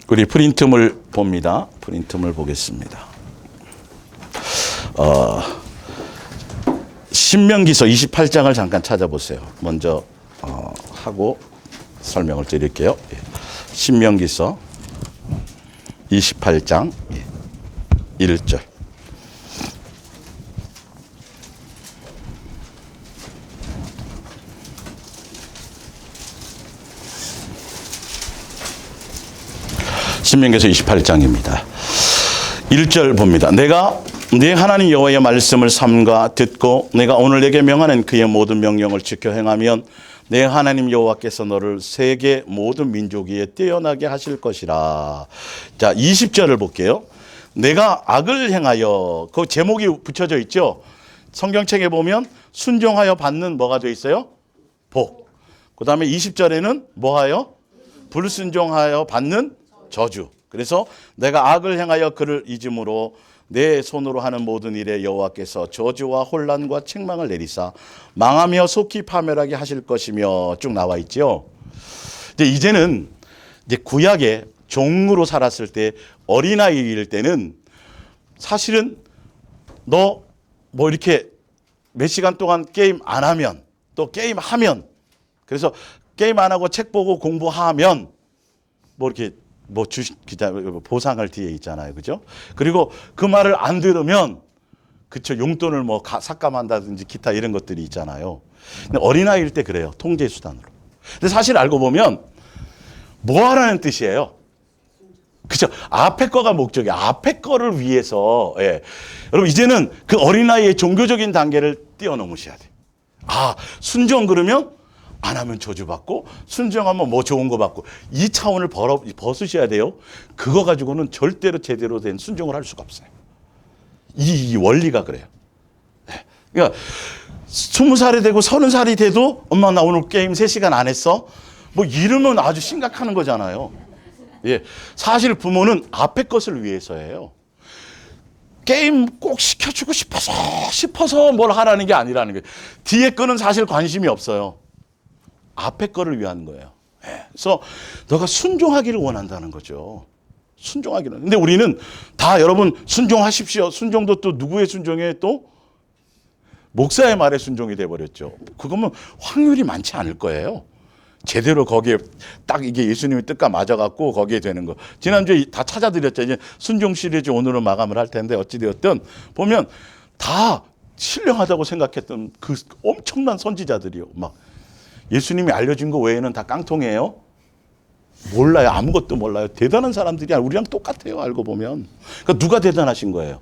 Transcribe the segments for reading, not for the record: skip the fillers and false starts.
우리 프린트물 봅니다. 프린트물 보겠습니다. 신명기서 28장을 잠깐 찾아보세요. 먼저 하고 설명을 드릴게요. 신명기서 28장 1절. 신명기서 28장입니다. 1절 봅니다. 내가 네 하나님 여호와의 말씀을 삼가 듣고 내가 오늘 내게 명하는 그의 모든 명령을 지켜 행하면 내 하나님 여호와께서 너를 세계 모든 민족 위에 뛰어나게 하실 것이라. 자, 20절을 볼게요. 내가 악을 행하여, 그 제목이 붙여져 있죠. 성경책에 보면 순종하여 받는 뭐가 돼 있어요? 복. 그 다음에 20절에는 뭐하여? 불순종하여 받는 저주. 그래서 내가 악을 행하여 그를 잊음으로 내 손으로 하는 모든 일에 여호와께서 저주와 혼란과 책망을 내리사 망하며 속히 파멸하게 하실 것이며 쭉 나와 있죠. 이제는 이제 구약에 종으로 살았을 때 어린아이일 때는 사실은 너 뭐 이렇게 몇 시간 동안 게임 안 하면 또 게임 하면 그래서 게임 안 하고 책 보고 공부하면 뭐 이렇게 뭐 보상을 뒤에 있잖아요. 그죠? 그리고 그 말을 안 들으면 그쵸, 용돈을 뭐 삭감한다든지 기타 이런 것들이 있잖아요. 근데 어린아이일 때 그래요. 통제 수단으로. 근데 사실 알고 보면 뭐 하라는 뜻이에요? 그죠? 앞에 거가 목적이에요. 앞에 거를 위해서. 예. 여러분 이제는 그 어린아이의 종교적인 단계를 뛰어넘으셔야 돼요. 아, 순종 그러면 안 하면 저주받고 순종하면 뭐 좋은 거 받고 이 차원을 벗으셔야 돼요. 그거 가지고는 절대로 제대로 된 순종을 할 수가 없어요. 이 원리가 그래요. 네. 그러니까 20살이 되고 30살이 돼도 엄마 나 오늘 게임 3시간 안 했어? 뭐 이러면 아주 심각한 거잖아요. 예. 사실 부모는 앞에 것을 위해서예요. 게임 꼭 시켜주고 싶어서 뭘 하라는 게 아니라는 거예요. 뒤에 거는 사실 관심이 없어요. 앞에 거를 위한 거예요. 그래서 너가 순종하기를 원한다는 거죠. 순종하기는. 근데 우리는 다 여러분 순종하십시오. 순종도 또 누구의 순종에 또 목사의 말에 순종이 돼버렸죠. 그거면 확률이 많지 않을 거예요. 제대로 거기에 딱 이게 예수님의 뜻과 맞아갖고 거기에 되는 거. 지난주에 다 찾아드렸죠. 이제 순종 시리즈 오늘은 마감을 할 텐데 어찌되었든 보면 다 신령하다고 생각했던 그 엄청난 선지자들이요. 막 예수님이 알려준 거 외에는 다 깡통이에요. 몰라요. 아무것도 몰라요. 대단한 사람들이 우리랑 똑같아요. 알고 보면. 그러니까 누가 대단하신 거예요?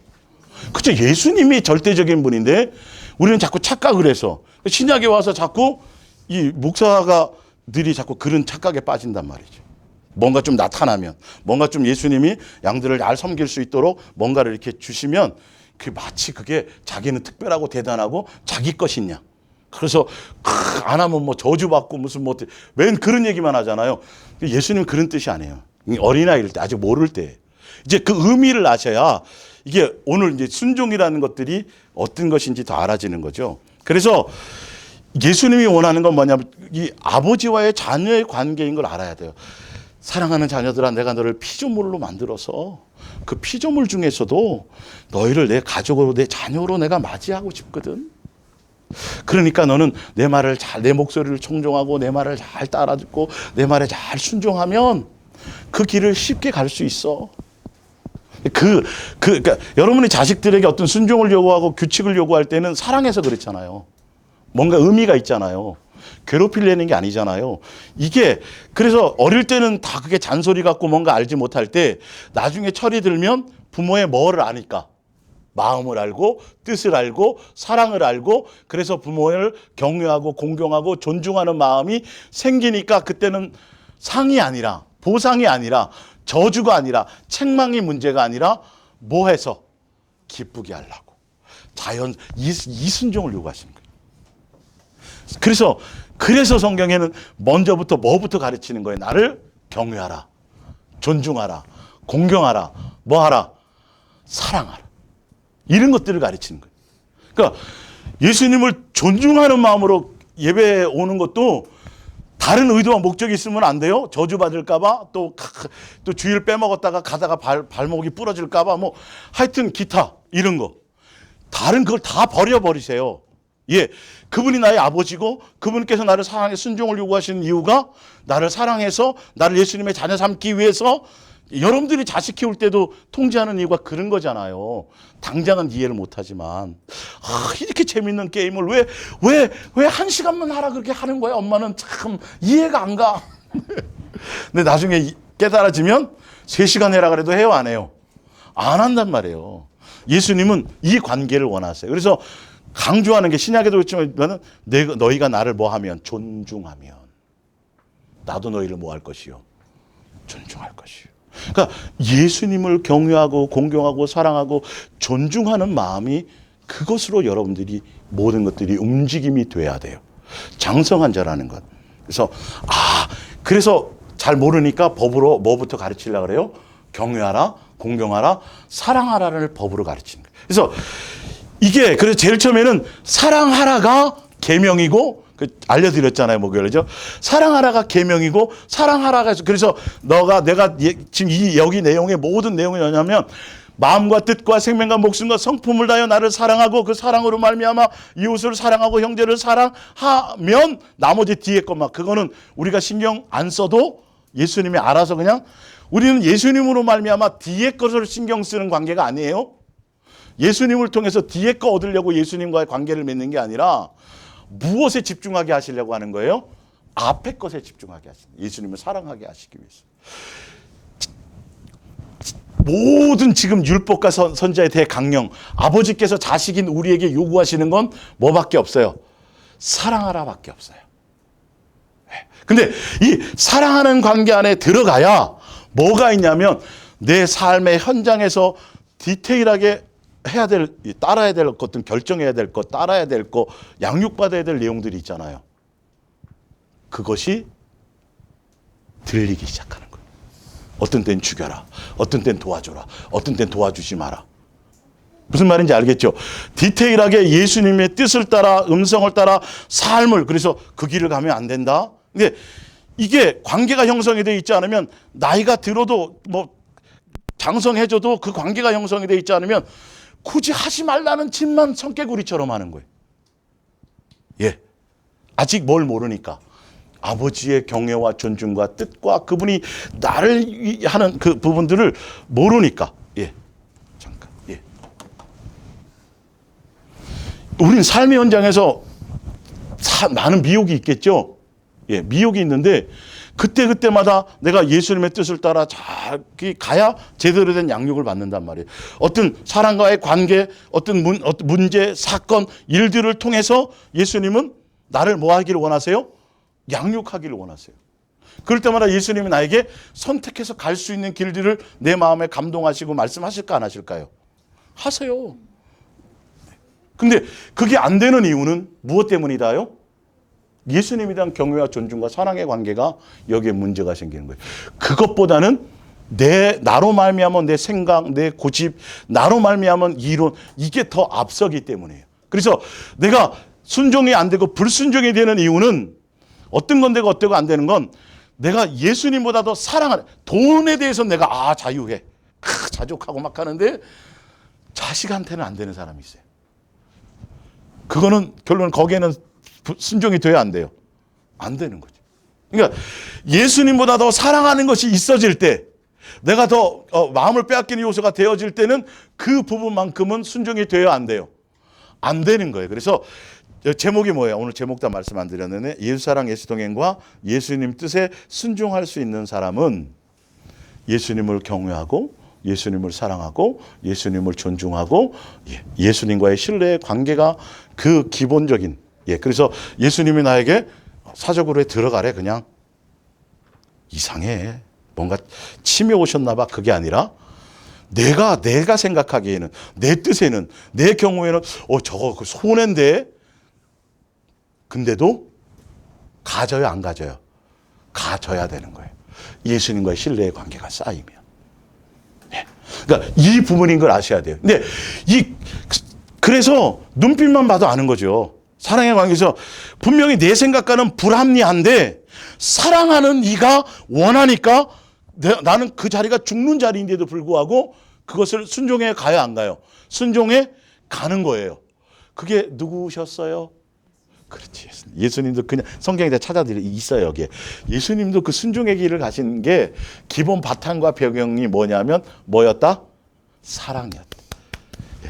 그죠? 예수님이 절대적인 분인데 우리는 자꾸 착각을 해서 신약에 와서 자꾸 이 목사가들이 자꾸 그런 착각에 빠진단 말이죠. 뭔가 좀 나타나면 뭔가 좀 예수님이 양들을 잘 섬길 수 있도록 뭔가를 이렇게 주시면 그 마치 그게 자기는 특별하고 대단하고 자기 것이냐. 그래서 안 하면 뭐 저주받고 무슨 뭐 맨 그런 얘기만 하잖아요. 예수님은 그런 뜻이 아니에요. 어린아이일 때 아직 모를 때 이제 그 의미를 아셔야 이게 오늘 이제 순종이라는 것들이 어떤 것인지 더 알아지는 거죠. 그래서 예수님이 원하는 건 뭐냐면 이 아버지와의 자녀의 관계인 걸 알아야 돼요. 사랑하는 자녀들아 내가 너를 피조물로 만들어서 그 피조물 중에서도 너희를 내 가족으로 내 자녀로 내가 맞이하고 싶거든. 그러니까 너는 내 말을 내 목소리를 청종하고 내 말을 잘 따라 듣고 내 말에 잘 순종하면 그 길을 쉽게 갈 수 있어. 그러니까 여러분이 자식들에게 어떤 순종을 요구하고 규칙을 요구할 때는 사랑해서 그렇잖아요. 뭔가 의미가 있잖아요. 괴롭히려는 게 아니잖아요. 이게 그래서 어릴 때는 다 그게 잔소리 같고 뭔가 알지 못할 때 나중에 철이 들면 부모의 뭐를 아니까. 마음을 알고 뜻을 알고 사랑을 알고 그래서 부모를 경외하고 공경하고 존중하는 마음이 생기니까 그때는 상이 아니라 보상이 아니라 저주가 아니라 책망이 문제가 아니라 뭐 해서 기쁘게 하려고 자연 이순종을 요구하시는 거예요. 그래서 성경에는 먼저부터 뭐부터 가르치는 거예요? 나를 경외하라, 존중하라, 공경하라, 뭐하라, 사랑하라. 이런 것들을 가르치는 거예요. 그러니까 예수님을 존중하는 마음으로 예배에 오는 것도 다른 의도와 목적이 있으면 안 돼요. 저주받을까봐, 또 주일 빼먹었다가 가다가 발목이 부러질까봐, 뭐, 하여튼 기타, 이런 거. 다른 그걸 다 버려버리세요. 예. 그분이 나의 아버지고, 그분께서 나를 사랑해 순종을 요구하시는 이유가 나를 사랑해서 나를 예수님의 자녀 삼기 위해서 여러분들이 자식 키울 때도 통제하는 이유가 그런 거잖아요. 당장은 이해를 못하지만 이렇게 재밌는 게임을 왜 한 시간만 하라 그렇게 하는 거야. 엄마는 참 이해가 안 가. 근데 나중에 깨달아지면 3시간 해라 그래도 해요, 안 해요? 안 한단 말이에요. 예수님은 이 관계를 원하세요. 그래서 강조하는 게 신약에도 있지만 너희가 나를 뭐 하면? 존중하면 나도 너희를 뭐 할 것이요? 존중할 것이요. 그러니까 예수님을 경외하고 공경하고 사랑하고 존중하는 마음이 그것으로 여러분들이 모든 것들이 움직임이 돼야 돼요. 장성한 자라는 것. 그래서 잘 모르니까 법으로 뭐부터 가르치려고 그래요? 경외하라, 공경하라, 사랑하라를 법으로 가르치는 거예요. 그래서 그래서 제일 처음에는 사랑하라가 계명이고, 알려드렸잖아요, 목요일이죠. 사랑하라가 계명이고, 사랑하라가, 그래서 내가 지금 여기 내용의 모든 내용이 뭐냐면, 마음과 뜻과 생명과 목숨과 성품을 다하여 나를 사랑하고, 그 사랑으로 말미암아 이웃을 사랑하고 형제를 사랑하면, 나머지 뒤에 것만, 그거는 우리가 신경 안 써도 예수님이 알아서 그냥, 우리는 예수님으로 말미암아 뒤에 것을 신경 쓰는 관계가 아니에요. 예수님을 통해서 뒤에 거 얻으려고 예수님과의 관계를 맺는 게 아니라, 무엇에 집중하게 하시려고 하는 거예요? 앞에 것에 집중하게 하시는 거예요. 예수님을 사랑하게 하시기 위해서. 모든 지금 율법과 선지자의 대강령, 아버지께서 자식인 우리에게 요구하시는 건 뭐밖에 없어요? 사랑하라 밖에 없어요. 근데 이 사랑하는 관계 안에 들어가야 뭐가 있냐면 내 삶의 현장에서 디테일하게 따라야 될 것들, 결정해야 될 것, 따라야 될 것, 양육받아야 될 내용들이 있잖아요. 그것이 들리기 시작하는 거예요. 어떤 때는 죽여라. 어떤 때는 도와줘라. 어떤 때는 도와주지 마라. 무슨 말인지 알겠죠? 디테일하게 예수님의 뜻을 따라, 음성을 따라 삶을, 그래서 그 길을 가면 안 된다. 근데 이게 관계가 형성이 되어 있지 않으면, 나이가 들어도 장성해져도 그 관계가 형성이 되어 있지 않으면 굳이 하지 말라는 짓만 성개구리처럼 하는 거예요. 예. 아직 뭘 모르니까. 아버지의 경외와 존중과 뜻과 그분이 나를 하는 그 부분들을 모르니까. 예. 잠깐. 예. 우린 삶의 현장에서 많은 미혹이 있겠죠. 예. 미혹이 있는데 그때마다 내가 예수님의 뜻을 따라 잘 가야 제대로 된 양육을 받는단 말이에요. 어떤 사람과의 관계, 어떤 문제, 사건, 일들을 통해서 예수님은 나를 뭐 하기를 원하세요? 양육하기를 원하세요. 그럴 때마다 예수님이 나에게 선택해서 갈 수 있는 길들을 내 마음에 감동하시고 말씀하실까 안 하실까요? 하세요. 근데 그게 안 되는 이유는 무엇 때문이다요? 예수님에 대한 경외와 존중과 사랑의 관계가 여기에 문제가 생기는 거예요. 그것보다는 나로 말미암아 내 생각, 내 고집, 나로 말미암아 이론, 이게 더 앞서기 때문이에요. 그래서 내가 순종이 안 되고 불순종이 되는 이유는 어떤 건 되고 어떤 건 안 되는 건 내가 예수님보다 더 사랑하는, 돈에 대해서 내가 자유해. 자족하고 막 하는데 자식한테는 안 되는 사람이 있어요. 그거는 결론은 거기에는 순종이 돼야 안 돼요. 안 되는 거죠. 그러니까 예수님보다 더 사랑하는 것이 있어질 때, 내가 더 마음을 빼앗기는 요소가 되어질 때는 그 부분만큼은 순종이 돼야 안 돼요. 안 되는 거예요. 그래서 제목이 뭐예요? 오늘 제목 다 말씀 안 드렸는데, 예수사랑 예수동행과 예수님 뜻에 순종할 수 있는 사람은 예수님을 경외하고 예수님을 사랑하고 예수님을 존중하고 예수님과의 신뢰의 관계가 그 기본적인, 그래서 예수님이 나에게 사적으로 들어가래, 그냥 이상해, 뭔가 침이 오셨나 봐, 그게 아니라 내가 생각하기에는, 내 뜻에는, 내 경우에는 저거 그 손해인데, 근데도 가져요, 안 가져요? 가져야 되는 거예요. 예수님과의 신뢰의 관계가 쌓이면. 그러니까 이 부분인 걸 아셔야 돼요. 근데 그래서 눈빛만 봐도 아는 거죠. 사랑의 관계에서 분명히 내 생각과는 불합리한데 사랑하는 이가 원하니까 나는 그 자리가 죽는 자리인데도 불구하고 그것을 순종해 가야 안 가요? 순종해 가는 거예요. 그게 누구셨어요? 그렇지. 예수님도 그냥 성경에 다 찾아들이 있어요, 여기에. 예수님도 그 순종의 길을 가신 게 기본 바탕과 배경이 뭐냐면 뭐였다? 사랑이었다.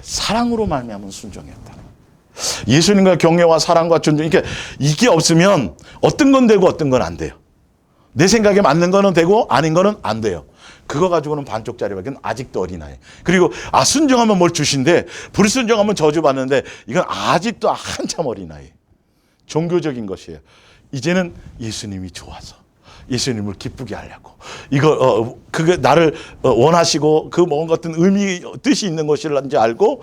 사랑으로 말미암은 순종이었다. 예수님과 경외와 사랑과 존중, 이게 없으면 어떤 건 되고 어떤 건 안 돼요. 내 생각에 맞는 거는 되고 아닌 거는 안 돼요. 그거 가지고는 반쪽짜리밖에 아직도 어린아이. 그리고 순종하면 뭘 주신데 불순종하면 저주받는데 이건 아직도 한참 어린아이. 종교적인 것이에요. 이제는 예수님이 좋아서 예수님을 기쁘게 하려고 그게 나를 원하시고 그 뭔가 어떤 의미 뜻이 있는 것인지 알고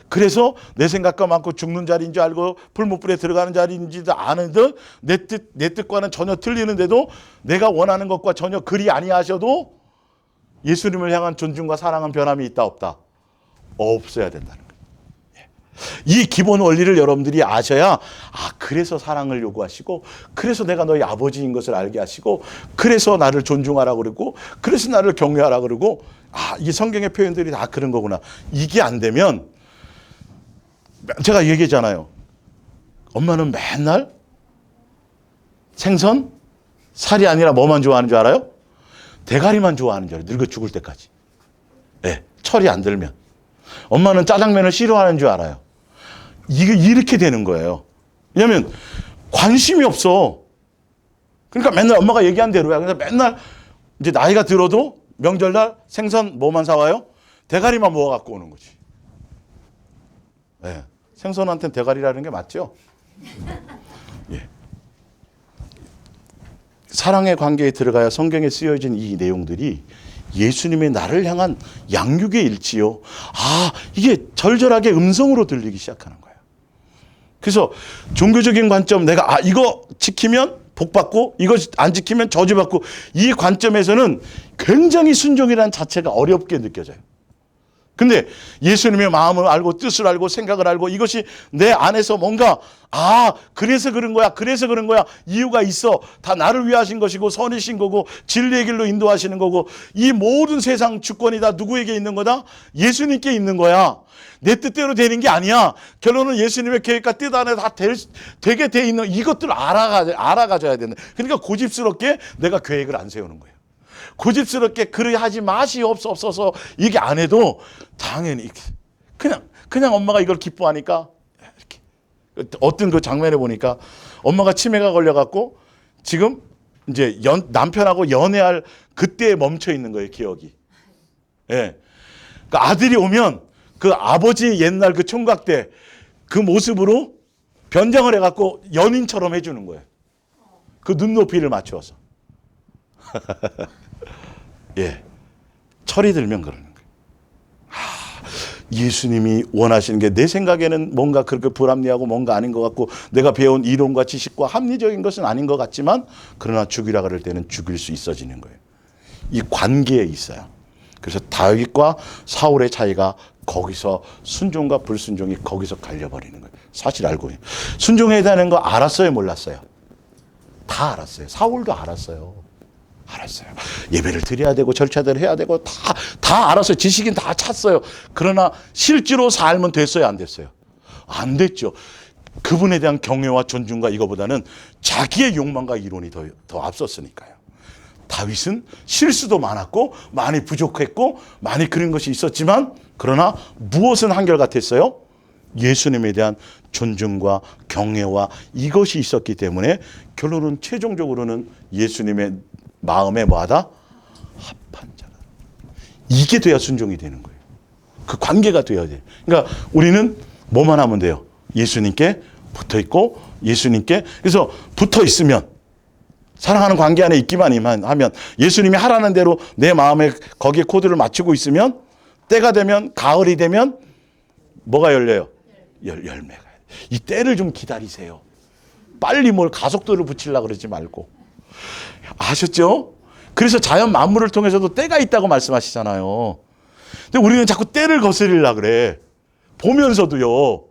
그래서 내 생각과 많고 죽는 자리인 줄 알고 풀무불에 들어가는 자리인지도 아는데 내 뜻과는 전혀 틀리는데도 내가 원하는 것과 전혀 그리 아니하셔도 예수님을 향한 존중과 사랑은 변함이 있다 없다? 없어야 된다는 거예요. 이 기본 원리를 여러분들이 아셔야 그래서 사랑을 요구하시고 그래서 내가 너희 아버지인 것을 알게 하시고 그래서 나를 존중하라고 그러고 그래서 나를 경외하라고 그러고 이게 성경의 표현들이 다 그런 거구나. 이게 안 되면 제가 얘기했잖아요. 엄마는 맨날 생선, 살이 아니라 뭐만 좋아하는 줄 알아요? 대가리만 좋아하는 줄 알아요. 늙어 죽을 때까지. 철이 안 들면. 엄마는 짜장면을 싫어하는 줄 알아요. 이게 이렇게 되는 거예요. 왜냐하면 관심이 없어. 그러니까 맨날 엄마가 얘기한 대로야. 그래서 맨날 이제 나이가 들어도 명절날 생선 뭐만 사와요? 대가리만 모아 갖고 오는 거지. 생선한테는 대가리라는 게 맞죠? 사랑의 관계에 들어가야 성경에 쓰여진 이 내용들이 예수님의 나를 향한 양육의 일지요. 이게 절절하게 음성으로 들리기 시작하는 거예요. 그래서 종교적인 관점, 내가 이거 지키면 복받고 이거 안 지키면 저주받고, 이 관점에서는 굉장히 순종이라는 자체가 어렵게 느껴져요. 근데 예수님의 마음을 알고 뜻을 알고 생각을 알고 이것이 내 안에서 뭔가 그래서 그런 거야, 그래서 그런 거야, 이유가 있어, 다 나를 위해 하신 것이고 선이신 거고 진리의 길로 인도하시는 거고, 이 모든 세상 주권이 다 누구에게 있는 거다? 예수님께 있는 거야. 내 뜻대로 되는 게 아니야. 결론은 예수님의 계획과 뜻 안에 다 되게 돼 있는 이것들을 알아가져야 된다. 그러니까 고집스럽게 내가 계획을 안 세우는 거예요. 고집스럽게 그리 하지 마시옵소서 이게 안 해도 당연히 그냥 엄마가 이걸 기뻐하니까 이렇게. 어떤 그 장면에 보니까 엄마가 치매가 걸려갖고 지금 이제 남편하고 연애할 그때에 멈춰 있는 거예요, 기억이. 그러니까 아들이 오면 그 아버지 옛날 그 총각 때 그 모습으로 변장을 해갖고 연인처럼 해주는 거예요. 그 눈높이를 맞추어서. 철이 들면 그러는 거예요. 예수님이 원하시는 게 내 생각에는 뭔가 그렇게 불합리하고 뭔가 아닌 것 같고 내가 배운 이론과 지식과 합리적인 것은 아닌 것 같지만, 그러나 죽이라 그럴 때는 죽일 수 있어지는 거예요. 이 관계에 있어요. 그래서 다윗과 사울의 차이가 거기서, 순종과 불순종이 거기서 갈려버리는 거예요. 사실 알고 있어요. 순종해야 되는 거 알았어요, 몰랐어요? 다 알았어요. 사울도 알았어요. 예배를 드려야 되고 절차들을 해야 되고 다 알았어요. 지식인 다 찼어요. 그러나 실제로 삶은 됐어요, 안 됐어요? 안 됐죠. 그분에 대한 경외와 존중과 이거보다는 자기의 욕망과 이론이 더 앞섰으니까요. 다윗은 실수도 많았고 많이 부족했고 많이 그런 것이 있었지만, 그러나 무엇은 한결같았어요? 예수님에 대한 존중과 경외와 이것이 있었기 때문에 결론은 최종적으로는 예수님의 마음에 뭐하다? 합한 자다. 이게 돼야 순종이 되는 거예요. 그 관계가 돼야 돼요. 그러니까 우리는 뭐만 하면 돼요? 예수님께 붙어 있고, 예수님께, 그래서 붙어 있으면, 사랑하는 관계 안에 있기만 하면, 예수님이 하라는 대로 내 마음에 거기에 코드를 맞추고 있으면, 때가 되면, 가을이 되면 뭐가 열려요? 열매가. 이 때를 좀 기다리세요. 빨리 뭘 가속도를 붙이려고 그러지 말고. 아셨죠? 그래서 자연 만물을 통해서도 때가 있다고 말씀하시잖아요. 근데 우리는 자꾸 때를 거스리려고 그래. 보면서도요.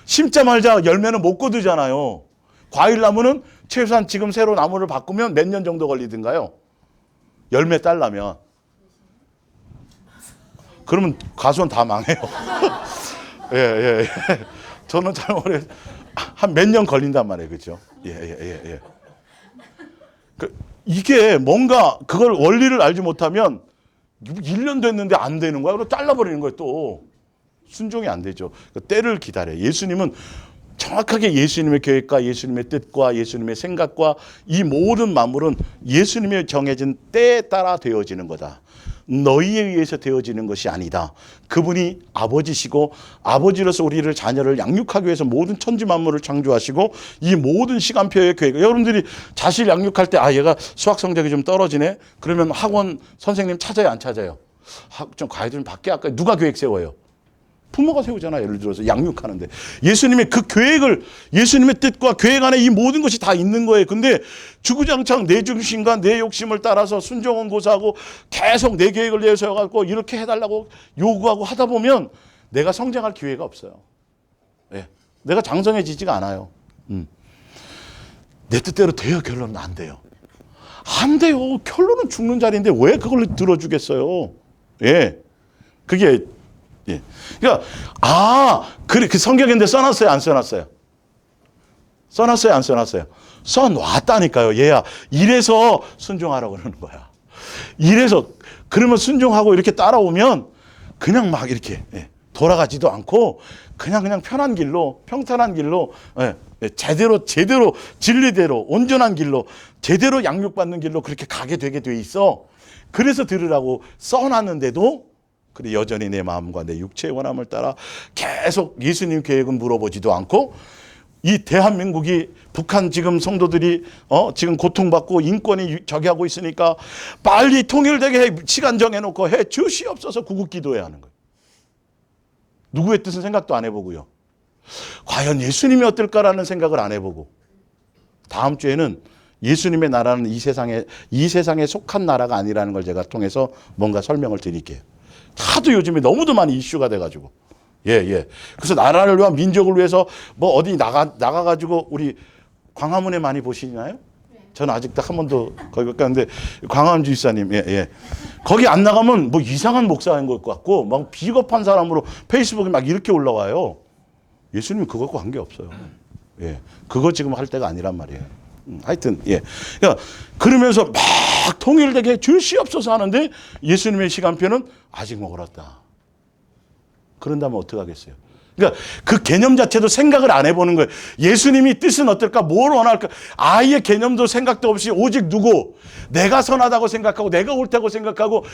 심자마자 열매는 못 거두잖아요. 과일나무는 최소한 지금 새로 나무를 바꾸면 몇 년 정도 걸리든가요? 열매 딸라면. 그러면 가수는 다 망해요. 예, 예, 예. 저는 잘 모르겠어요. 한 몇 년 걸린단 말이에요. 그죠? 예, 예, 예, 예. 이게 뭔가 그걸 원리를 알지 못하면 1년 됐는데 안 되는 거야. 그럼 잘라버리는 거예요, 또. 순종이 안 되죠. 때를 기다려요. 예수님은 정확하게 예수님의 계획과 예수님의 뜻과 예수님의 생각과 이 모든 만물은 예수님의 정해진 때에 따라 되어지는 거다. 너희에 의해서 되어지는 것이 아니다. 그분이 아버지시고 아버지로서 우리를 자녀를 양육하기 위해서 모든 천지 만물을 창조하시고 이 모든 시간표의 계획. 여러분들이 자식 양육할 때 얘가 수학 성적이 좀 떨어지네. 그러면 학원 선생님 찾아요, 안 찾아요? 좀 과외 좀 받게 할까요? 누가 계획 세워요? 부모가 세우잖아요. 예를 들어서 양육하는데. 예수님의 그 계획을, 예수님의 뜻과 계획 안에 이 모든 것이 다 있는 거예요. 근데 주구장창 내 중심과 내 욕심을 따라서 순종은 고사하고 계속 내 계획을 내세워갖고 이렇게 해달라고 요구하고 하다 보면 내가 성장할 기회가 없어요. 네. 내가 장성해지지가 않아요. 내 뜻대로 돼요? 결론은 안 돼요. 안 돼요. 결론은 죽는 자리인데 왜 그걸 들어주겠어요? 예. 그게 예. 그러니까 그래 그 성경인데 써놨어요, 안 써놨어요? 써놨어요, 안 써놨어요? 써놨다니까요. 얘야 이래서 순종하라고 그러는 거야. 이래서 그러면 순종하고 이렇게 따라오면 그냥 막 이렇게 돌아가지도 않고 그냥 편한 길로 평탄한 길로 제대로 진리대로 온전한 길로 제대로 양육받는 길로 그렇게 가게 되게 돼 있어. 그래서 들으라고 써놨는데도 그래 여전히 내 마음과 내 육체의 원함을 따라 계속 예수님 계획은 물어보지도 않고 이 대한민국이 북한 지금 성도들이 지금 고통받고 인권이 저기 하고 있으니까 빨리 통일되게 시간 정해놓고 해 주시옵소서 구국 기도해야 하는 거예요. 누구의 뜻은 생각도 안 해보고요. 과연 예수님이 어떨까라는 생각을 안 해보고 다음 주에는 예수님의 나라는 이 세상에 속한 나라가 아니라는 걸 제가 통해서 뭔가 설명을 드릴게요. 하도 요즘에 너무도 많이 이슈가 돼가지고. 예. 그래서 나라를 위한 민족을 위해서 뭐 어디 나가가지고 우리 광화문에 많이 보시나요? 저는 아직도 한 번도 거기 못 갔는데 광화문 주지사님, 예. 거기 안 나가면 뭐 이상한 목사인 것 같고 막 비겁한 사람으로 페이스북에 막 이렇게 올라와요. 예수님은 그것과 관계 없어요. 예. 그거 지금 할 때가 아니란 말이에요. 하여튼, 예. 그러니까 그러면서 막 통일되게 주시옵소서 하는데 예수님의 시간표는 아직 멀었다. 그런다면 어떡하겠어요? 그러니까 그 개념 자체도 생각을 안 해보는 거예요. 예수님이 뜻은 어떨까? 뭘 원할까? 아예 개념도 생각도 없이 오직 누구? 내가 선하다고 생각하고 내가 옳다고 생각하고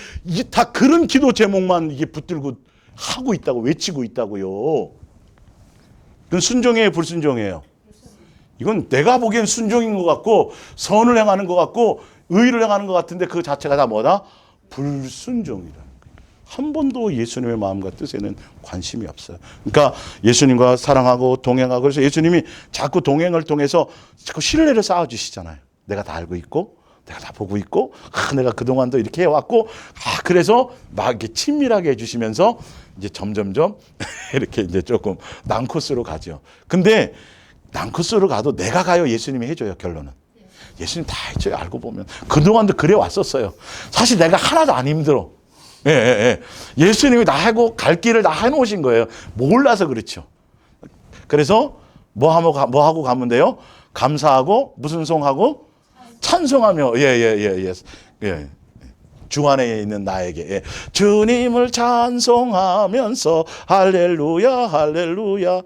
다 그런 기도 제목만 이게 붙들고 하고 있다고 외치고 있다고요. 그건 순종이에요, 불순종이에요? 이건 내가 보기엔 순종인 것 같고 선을 행하는 것 같고 의를 행하는 것 같은데 그 자체가 다 뭐다? 불순종이라는 거예요. 한 번도 예수님의 마음과 뜻에는 관심이 없어요. 그러니까 예수님과 사랑하고 동행하고 그래서 예수님이 자꾸 동행을 통해서 자꾸 신뢰를 쌓아주시잖아요. 내가 다 알고 있고 내가 다 보고 있고 내가 그동안도 이렇게 해왔고 그래서 막 이렇게 친밀하게 해주시면서 이제 점점점 이렇게 이제 조금 난코스로 가죠. 근데 난코스로 가도 내가 가요? 예수님이 해줘요? 결론은. 예수님 다 해줘요. 알고 보면. 그동안도 그래 왔었어요. 사실 내가 하나도 안 힘들어. 예. 예수님이 다 하고 갈 길을 다 해놓으신 거예요. 몰라서 그렇죠. 그래서 뭐 하고 가면 돼요? 감사하고 무슨 송하고 찬송하며 예. 주 안에 있는 나에게 주님을 찬송하면서 할렐루야 할렐루야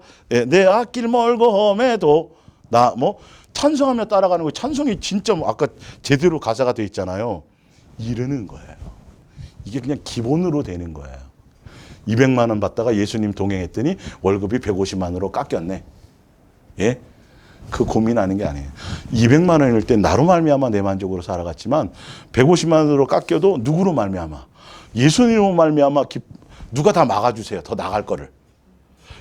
내 앞길 멀고 험해도 나 뭐 찬송하며 따라가는 거예요. 찬송이 진짜 아까 제대로 가사가 돼 있잖아요. 이르는 거예요. 이게 그냥 기본으로 되는 거예요. 200만 원 받다가 예수님 동행했더니 월급이 150만 원으로 깎였네. 예? 그 고민하는 게 아니에요. 200만 원일 때 나로 말미암아 내 만족으로 살아갔지만 150만 원으로 깎여도 누구로 말미암아? 예수님으로 말미암아 누가 다 막아주세요. 더 나갈 거를.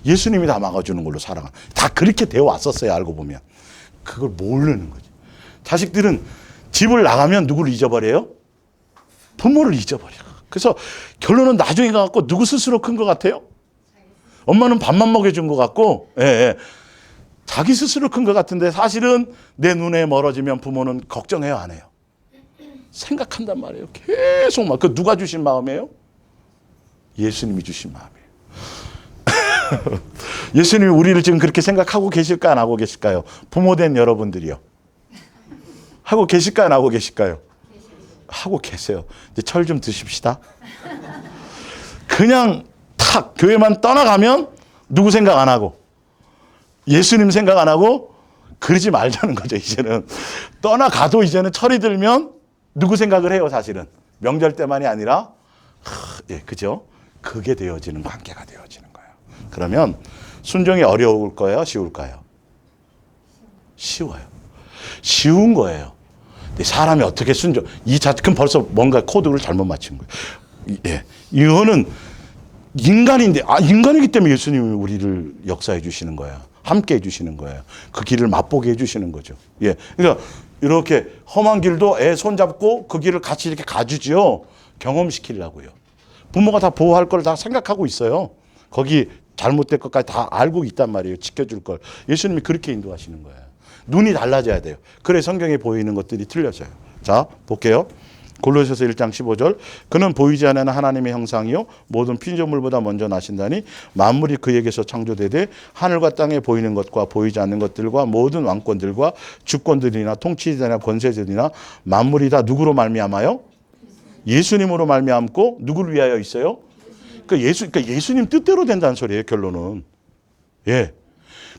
예수님이 다 막아주는 걸로 살아가. 다 그렇게 되어 왔었어요. 알고 보면. 그걸 모르는 거죠. 자식들은 집을 나가면 누구를 잊어버려요? 부모를 잊어버려요. 그래서 결론은 나중에 가서 누구 스스로 큰 것 같아요? 엄마는 밥만 먹여준 것 같고, 예, 예. 자기 스스로 큰 것 같은데 사실은 내 눈에 멀어지면 부모는 걱정해요, 안 해요? 생각한단 말이에요. 계속 막. 그 누가 주신 마음이에요? 예수님이 주신 마음이에요. 예수님이 우리를 지금 그렇게 생각하고 계실까 안 하고 계실까요? 부모된 여러분들이요. 하고 계실까 안 하고 계실까요? 하고 계세요. 이제 철 좀 드십시다. 그냥 탁 교회만 떠나가면 누구 생각 안 하고 예수님 생각 안 하고 그러지 말자는 거죠. 이제는 떠나가도 이제는 철이 들면 누구 생각을 해요? 사실은 명절 때만이 아니라 예, 그죠? 그게 되어지는 관계가 되어지는 거예요. 그러면 순종이 어려울 거예요? 쉬울까요? 쉬워요. 쉬운 거예요. 근데 사람이 어떻게 순종? 그럼 벌써 뭔가 코드를 잘못 맞춘 거예요. 예, 이거는 인간인데, 인간이기 때문에 예수님이 우리를 역사해 주시는 거야. 함께 해 주시는 거예요. 그 길을 맛보게 해 주시는 거죠. 예, 그러니까 이렇게 험한 길도 애 손잡고 그 길을 같이 이렇게 가주지요. 경험시키려고요. 부모가 다 보호할 걸 다 생각하고 있어요. 거기 잘못될 것까지 다 알고 있단 말이에요. 지켜줄 걸. 예수님이 그렇게 인도하시는 거예요. 눈이 달라져야 돼요. 그래 성경에 보이는 것들이 틀려져요. 자, 볼게요. 골로새서 1장 15절. 그는 보이지 않는 하나님의 형상이요 모든 피조물보다 먼저 나신다니 만물이 그에게서 창조되되 하늘과 땅에 보이는 것과 보이지 않는 것들과 모든 왕권들과 주권들이나 통치자나 권세들이나 만물이 다 누구로 말미암아요? 예수님으로 말미암고 누구를 위하여 있어요? 그러니까 예수님 뜻대로 된다는 소리예요. 결론은. 예.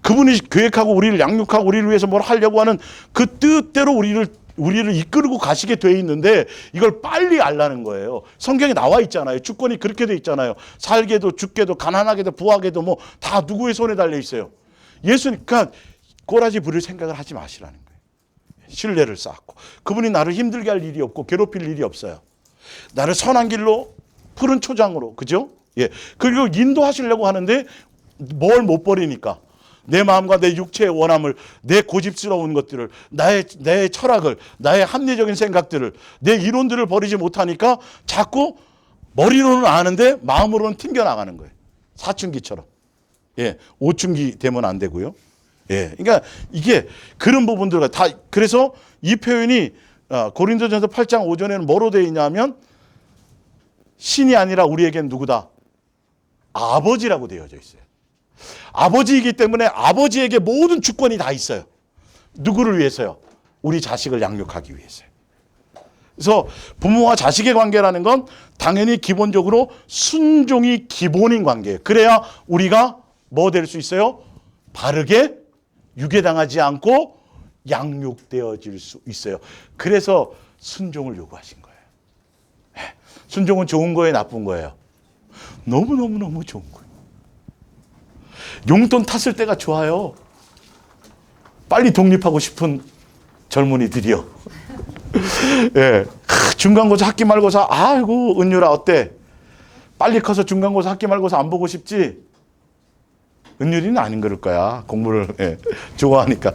그분이 계획하고 우리를 양육하고 우리를 위해서 뭘 하려고 하는 그 뜻대로 우리를 이끌고 가시게 돼 있는데 이걸 빨리 알라는 거예요. 성경에 나와 있잖아요. 주권이 그렇게 돼 있잖아요. 살게도 죽게도 가난하게도 부하게도 뭐 다 누구의 손에 달려 있어요. 예수님, 그러니까 꼬라지 부릴 생각을 하지 마시라는 거예요. 신뢰를 쌓고 그분이 나를 힘들게 할 일이 없고 괴롭힐 일이 없어요. 나를 선한 길로 푸른 초장으로, 그죠? 예. 그리고 인도하시려고 하는데 뭘 못 버리니까. 내 마음과 내 육체의 원함을, 내 고집스러운 것들을, 내 철학을, 나의 합리적인 생각들을, 내 이론들을 버리지 못하니까 자꾸 머리로는 아는데 마음으로는 튕겨나가는 거예요. 사춘기처럼. 예, 오춘기 되면 안 되고요. 예, 그러니까 이게 그런 부분들과 다, 그래서 이 표현이 고린도전서 8장 5절에는 뭐로 되어 있냐면 신이 아니라 우리에겐 누구다? 아버지라고 되어져 있어요. 아버지이기 때문에 아버지에게 모든 주권이 다 있어요. 누구를 위해서요? 우리 자식을 양육하기 위해서요. 그래서 부모와 자식의 관계라는 건 당연히 기본적으로 순종이 기본인 관계예요. 그래야 우리가 뭐 될 수 있어요? 바르게 유괴당하지 않고 양육되어질 수 있어요. 그래서 순종을 요구하신 거예요. 순종은 좋은 거예요, 나쁜 거예요? 너무너무너무 좋은 거예요. 용돈 탔을 때가 좋아요. 빨리 독립하고 싶은 젊은이들이요. 예. 중간고사 학기 말고사, 아이고, 은유라, 어때? 빨리 커서 중간고사 학기 말고사 안 보고 싶지? 은유리는 아닌 그럴 거야. 공부를, 예, 좋아하니까.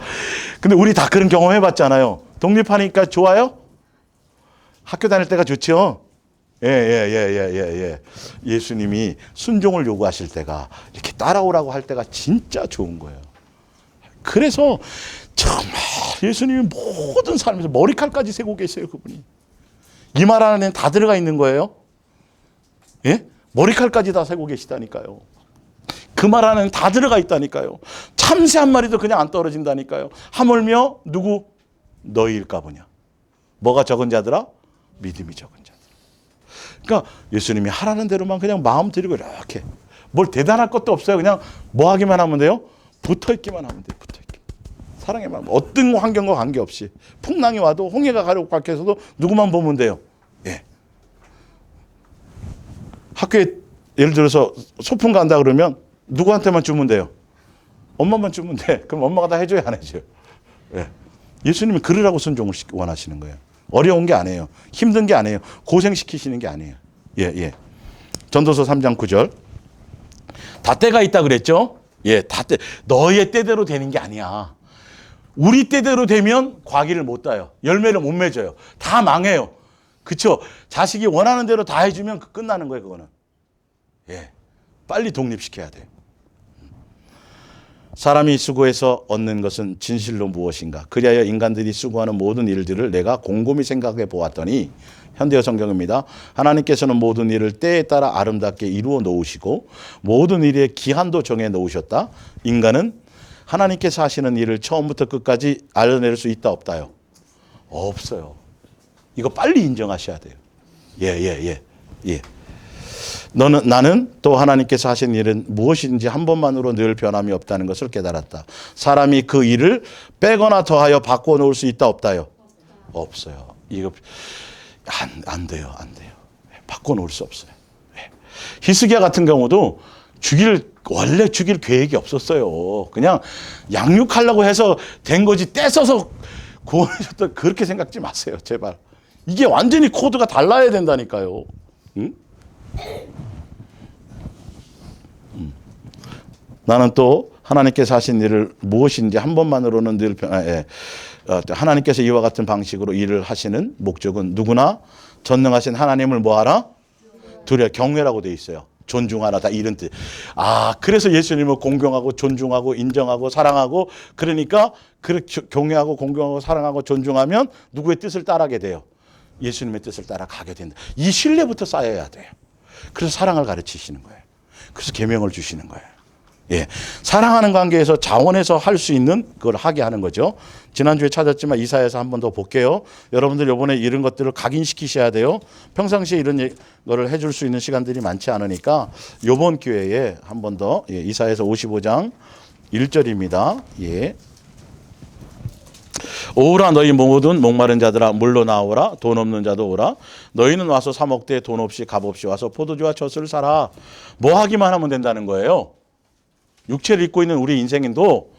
근데 우리 다 그런 경험 해봤잖아요. 독립하니까 좋아요? 학교 다닐 때가 좋죠? 예. 예수님이 순종을 요구하실 때가, 이렇게 따라오라고 할 때가 진짜 좋은 거예요. 그래서 정말 예수님이 모든 삶에서 머리칼까지 세고 계세요, 그분이. 이 말 안에는 다 들어가 있는 거예요. 예? 머리칼까지 다 세고 계시다니까요. 그 말 안에는 다 들어가 있다니까요. 참새 한 마리도 그냥 안 떨어진다니까요. 하물며 누구? 너희일까 보냐. 뭐가 적은 자들아? 믿음이 적은 자들. 그러니까 예수님이 하라는 대로만 그냥 마음 들이고 이렇게 뭘 대단할 것도 없어요. 그냥 뭐 하기만 하면 돼요? 붙어있기만 하면 돼요. 붙어있기만. 사랑의 마음. 어떤 환경과 관계없이 풍랑이 와도 홍해가 가려고 밖에서도 누구만 보면 돼요. 예. 학교에 예를 들어서 소풍 간다 그러면 누구한테만 주면 돼요? 엄마만 주면 돼. 그럼 엄마가 다 해줘야 안 해줘요? 예. 예수님이 그러라고 순종을 원하시는 거예요. 어려운 게 아니에요. 힘든 게 아니에요. 고생시키시는 게 아니에요. 예. 전도서 3장 9절. 다 때가 있다 그랬죠? 예, 다 때. 너의 때대로 되는 게 아니야. 우리 때대로 되면 과기를 못 따요. 열매를 못 맺어요. 다 망해요. 그쵸? 자식이 원하는 대로 다 해주면 끝나는 거예요, 그거는. 예. 빨리 독립시켜야 돼요. 사람이 수고해서 얻는 것은 진실로 무엇인가? 그리하여 인간들이 수고하는 모든 일들을 내가 곰곰이 생각해 보았더니, 현대어 성경입니다. 하나님께서는 모든 일을 때에 따라 아름답게 이루어 놓으시고 모든 일의 기한도 정해 놓으셨다. 인간은 하나님께서 하시는 일을 처음부터 끝까지 알아낼 수 있다 없다요? 없어요. 이거 빨리 인정하셔야 돼요. 예. 나는 또 하나님께서 하신 일은 무엇인지 한 번만으로 늘 변함이 없다는 것을 깨달았다. 사람이 그 일을 빼거나 더하여 바꿔놓을 수 있다 없다요? 없어요. 이거 안 돼요. 바꿔놓을 수 없어요. 히스기야 같은 경우도 원래 죽일 계획이 없었어요. 그냥 양육하려고 해서 된 거지 떼써서 구원하셨다 그렇게 생각지 마세요. 제발. 이게 완전히 코드가 달라야 된다니까요. 응? 나는 또 하나님께서 하신 일을 무엇인지 한 번만으로는 늘 하나님께서 이와 같은 방식으로 일을 하시는 목적은 누구나 전능하신 하나님을 뭐하라? 경외라고 돼 있어요. 존중하라, 다 이런 뜻. 그래서 예수님을 공경하고 존중하고 인정하고 사랑하고, 그러니까 경외하고 공경하고 사랑하고 존중하면 누구의 뜻을 따라가게 돼요? 예수님의 뜻을 따라가게 된다. 이 신뢰부터 쌓여야 돼요. 그래서 사랑을 가르치시는 거예요. 그래서 계명을 주시는 거예요. 예, 사랑하는 관계에서 자원해서 할 수 있는 그걸 하게 하는 거죠. 지난주에 찾았지만 이사야서 한 번 더 볼게요. 여러분들 이번에 이런 것들을 각인시키셔야 돼요. 평상시에 이런 거를 해줄 수 있는 시간들이 많지 않으니까 이번 기회에 한 번 더, 이사야서 55장 1절입니다. 예. 오라 너희 모든 목마른 자들아 물러 나오라, 돈 없는 자도 오라. 너희는 와서 사 먹되 돈 없이 값 없이 와서 포도주와 젖을 사라. 뭐 하기만 하면 된다는 거예요. 육체를 입고 있는 우리 인생도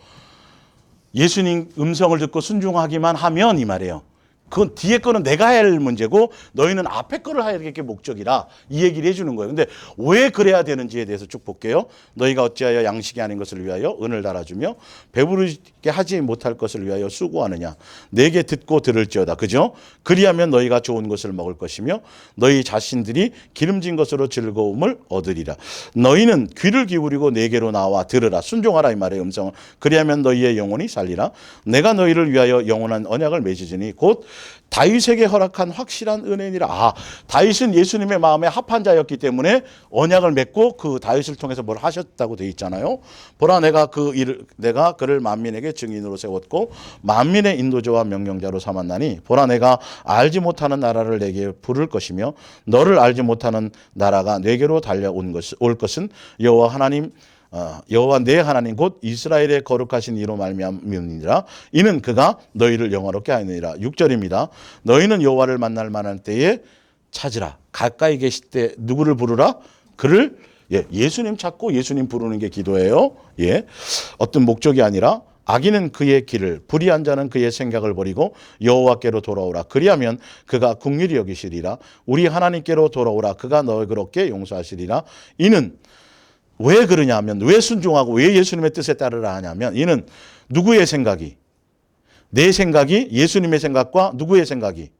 예수님 음성을 듣고 순종하기만 하면 이 말이에요. 그건 뒤에 거는 내가 해야 할 문제고 너희는 앞에 거를 해야 될 게 목적이라 이 얘기를 해주는 거예요. 근데 왜 그래야 되는지에 대해서 쭉 볼게요. 너희가 어찌하여 양식이 아닌 것을 위하여 은을 달아주며 배부르게 하지 못할 것을 위하여 수고하느냐. 내게 듣고 들을지어다. 그죠? 그리하면 너희가 좋은 것을 먹을 것이며 너희 자신들이 기름진 것으로 즐거움을 얻으리라. 너희는 귀를 기울이고 내게로 나와 들으라. 순종하라 이 말의 음성을. 그리하면 너희의 영혼이 살리라. 내가 너희를 위하여 영원한 언약을 맺으시니 곧 다윗에게 허락한 확실한 은혜니라. 다윗은 예수님의 마음에 합한 자였기 때문에 언약을 맺고 그 다윗을 통해서 뭘 하셨다고 되어 있잖아요. 보라 내가 그를 만민에게 증인으로 세웠고 만민의 인도자와 명령자로 삼았나니 보라 내가 알지 못하는 나라를 내게 부를 것이며 너를 알지 못하는 나라가 내게로 올 것은 여호와 내 하나님 곧 이스라엘의 거룩하신 이로 말미암음이니라. 이는 그가 너희를 영화롭게 하느니라. 6절입니다. 너희는 여호와를 만날 만한 때에 찾으라. 가까이 계실 때 누구를 부르라? 그를 예수님 찾고 예수님 부르는 게 기도예요. 어떤 목적이 아니라 악인은 그의 길을 불의한 자는 그의 생각을 버리고 여호와께로 돌아오라. 그리하면 그가 긍휼히 여기시리라. 우리 하나님께로 돌아오라. 그가 너희롭게 용서하시리라. 이는 왜 그러냐 하면 왜 순종하고 왜 예수님의 뜻에 따르라 하냐면 이는 누구의 생각이 내 생각이 예수님의 생각과 누구의 생각이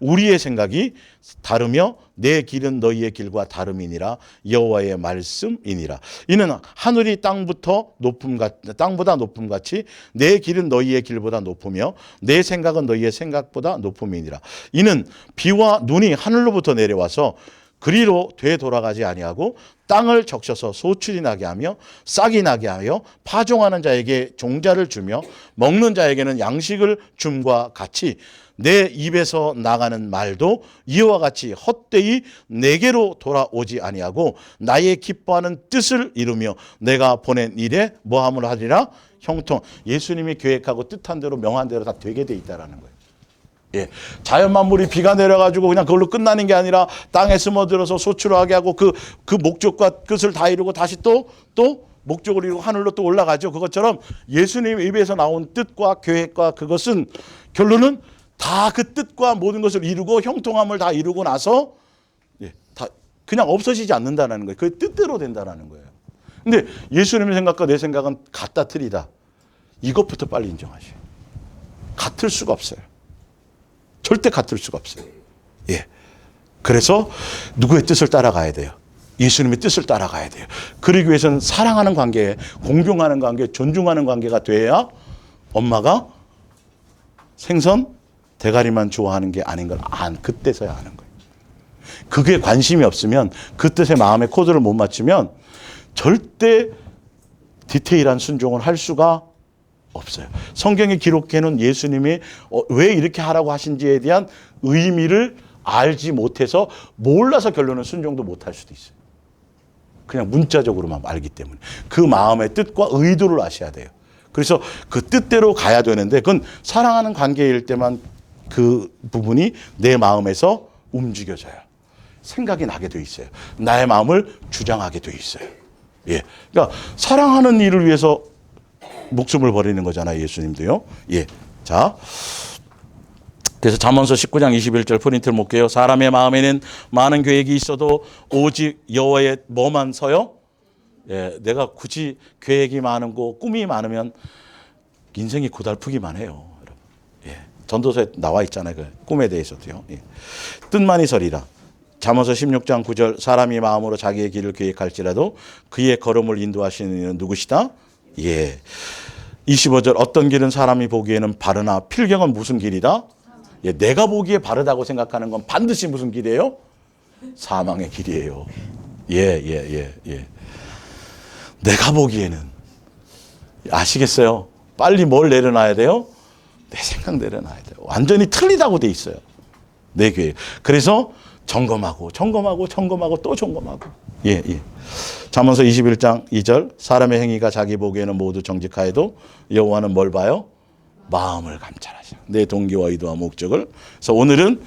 우리의 생각이 다르며 내 길은 너희의 길과 다름이니라. 여호와의 말씀이니라. 이는 하늘이 땅보다 높음 같이 내 길은 너희의 길보다 높으며 내 생각은 너희의 생각보다 높음이니라. 이는 비와 눈이 하늘로부터 내려와서 그리로 되돌아가지 아니하고 땅을 적셔서 소출이 나게 하며 싹이 나게 하여 파종하는 자에게 종자를 주며 먹는 자에게는 양식을 줌과 같이 내 입에서 나가는 말도 이와 같이 헛되이 내게로 돌아오지 아니하고 나의 기뻐하는 뜻을 이루며 내가 보낸 일에 뭐함을 하리라? 형통. 예수님이 계획하고 뜻한 대로 명한 대로 다 되게 돼 있다라는 거예요. 자연 만물이 비가 내려가지고 그냥 그걸로 끝나는 게 아니라 땅에 스며들어서 소출하게 하고 그 목적과 뜻을 다 이루고 다시 또 목적을 이루고 하늘로 또 올라가죠. 그것처럼 예수님 입에서 나온 뜻과 계획과 그것은 결론은 다 그 뜻과 모든 것을 이루고 형통함을 다 이루고 나서 다 그냥 없어지지 않는다는 거예요. 그 뜻대로 된다는 거예요. 근데 예수님의 생각과 내 생각은 같다 틀리다. 이것부터 빨리 인정하셔요. 같을 수가 없어요. 절대 같을 수가 없어요. 그래서 누구의 뜻을 따라가야 돼요? 예수님의 뜻을 따라가야 돼요. 그러기 위해서는 사랑하는 관계, 공경하는 관계, 존중하는 관계가 돼야 엄마가 생선 대가리만 좋아하는 게 아닌 걸 그때서야 아는 거예요. 그게 관심이 없으면, 그 뜻에 마음의 코드를 못 맞추면 절대 디테일한 순종을 할 수가 없어요. 성경에 기록해 놓은 예수님이 왜 이렇게 하라고 하신지에 대한 의미를 알지 못해서, 몰라서 결론은 순종도 못할 수도 있어요. 그냥 문자적으로만 알기 때문에. 그 마음의 뜻과 의도를 아셔야 돼요. 그래서 그 뜻대로 가야 되는데, 그건 사랑하는 관계일 때만 그 부분이 내 마음에서 움직여져요. 생각이 나게 돼 있어요. 나의 마음을 주장하게 돼 있어요. 예. 그러니까 사랑하는 일을 위해서 목숨을 버리는 거잖아요, 예수님도요. 예. 자. 그래서 잠언서 19장 21절 프린트를 볼게요. 사람의 마음에는 많은 계획이 있어도 오직 여호와의 뭐만 서요? 예, 내가 굳이 계획이 많고 꿈이 많으면 인생이 고달프기만 해요. 여러분. 예, 전도서에 나와 있잖아요. 그 꿈에 대해서도요. 예. 뜻만이 서리라. 잠언서 16장 9절 사람이 마음으로 자기의 길을 계획할지라도 그의 걸음을 인도하시는 이는 누구시다? 예. 25절 어떤 길은 사람이 보기에는 바르나 필경은 무슨 길이다? 예, 내가 보기에 바르다고 생각하는 건 반드시 무슨 길이에요? 사망의 길이에요. 예. 내가 보기에는, 아시겠어요? 빨리 뭘 내려놔야 돼요? 내 생각 내려놔야 돼요. 완전히 틀리다고 돼 있어요. 내 계획. 그래서 점검하고 또 점검하고. 예. 잠언서 21장 2절 사람의 행위가 자기 보기에는 모두 정직하여도 여호와는 뭘 봐요? 마음을 감찰하셔. 내 동기와 의도와 목적을. 그래서 오늘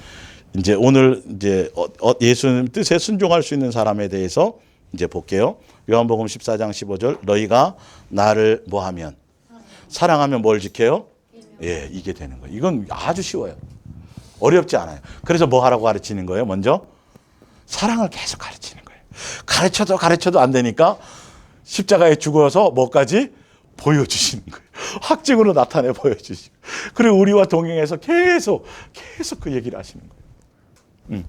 예수님 뜻에 순종할 수 있는 사람에 대해서 이제 볼게요. 요한복음 14장 15절 너희가 나를 뭐 하면? 사랑하면 뭘 지켜요? 예, 이게 되는 거예요. 이건 아주 쉬워요. 어렵지 않아요. 그래서 뭐 하라고 가르치는 거예요? 먼저 사랑을 계속 가르치는 거예요. 가르쳐도 안 되니까 십자가에 죽어서 뭐까지? 보여주시는 거예요. 확증으로 나타내 보여주시고. 그리고 우리와 동행해서 계속 그 얘기를 하시는 거예요.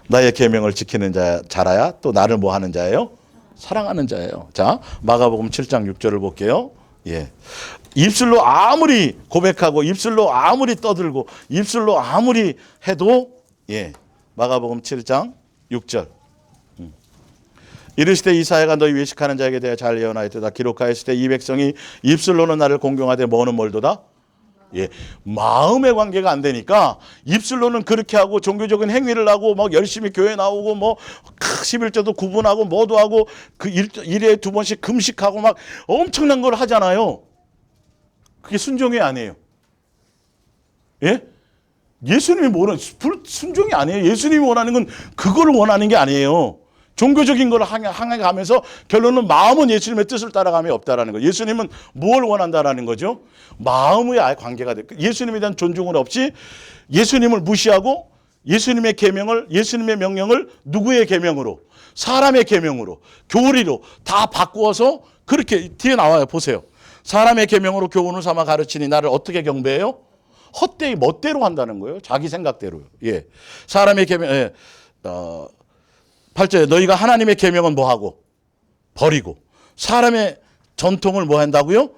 나의 계명을 지키는 자라야 또 나를 뭐 하는 자예요? 사랑하는 자예요. 자, 마가복음 7장 6절을 볼게요. 예. 입술로 아무리 고백하고 입술로 아무리 떠들고 입술로 아무리 해도 예. 마가복음 7장 6절. 이르시되 이사야가 너희 외식하는 자에게 대하여 잘 예언하였도다. 기록하였을 때 이 백성이 입술로는 나를 공경하되 뭐는 뭘도다? 예, 마음의 관계가 안 되니까 입술로는 그렇게 하고 종교적인 행위를 하고 막 열심히 교회 나오고 뭐 11조도 구분하고 뭐도 하고 그 일에 2번씩 금식하고 막 엄청난 걸 하잖아요. 그게 순종이 아니에요. 예? 예수님이 뭐는 순종이 아니에요. 예수님이 원하는 건 그거를 원하는 게 아니에요. 종교적인 걸 향해 가면서 결론은 마음은 예수님의 뜻을 따라감이 없다라는 거예요. 예수님은 뭘 원한다라는 거죠? 마음의 아예 관계가 돼. 예수님에 대한 존중은 없이 예수님을 무시하고 예수님의 계명을, 예수님의 명령을 누구의 계명으로? 사람의 계명으로, 교리로 다 바꾸어서 그렇게 뒤에 나와요. 보세요. 사람의 계명으로 교훈을 삼아 가르치니 나를 어떻게 경배해요? 헛되이 멋대로 한다는 거예요. 자기 생각대로요. 예. 사람의 계명, 예. 8절에 너희가 하나님의 계명은 뭐하고? 버리고 사람의 전통을 뭐 한다고요?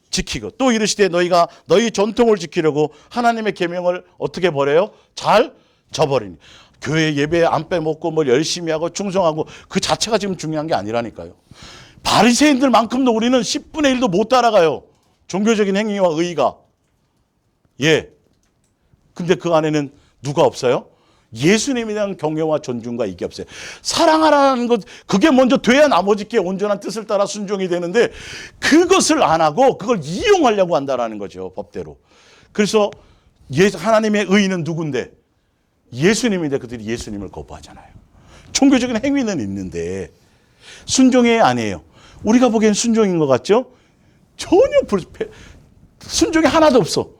지키고 또 이르시되 너희가 너희 전통을 지키려고 하나님의 계명을 어떻게 버려요? 잘 저버리니. 교회 예배 안 빼먹고 뭘 열심히 하고 충성하고 그 자체가 지금 중요한 게 아니라니까요. 바리새인들만큼도 우리는 10분의 1도 못 따라가요. 종교적인 행위와 의의가. 예. 근데 그 안에는 누가 없어요? 예수님에 대한 경외와 존중과 이게 없어요. 사랑하라는 것, 그게 먼저 돼야 나머지 게 온전한 뜻을 따라 순종이 되는데 그것을 안 하고 그걸 이용하려고 한다는 거죠. 법대로. 그래서 하나님의 의의는 누군데? 예수님인데 그들이 예수님을 거부하잖아요. 종교적인 행위는 있는데 순종이 아니에요. 우리가 보기엔 순종인 것 같죠? 전혀 순종이 하나도 없어.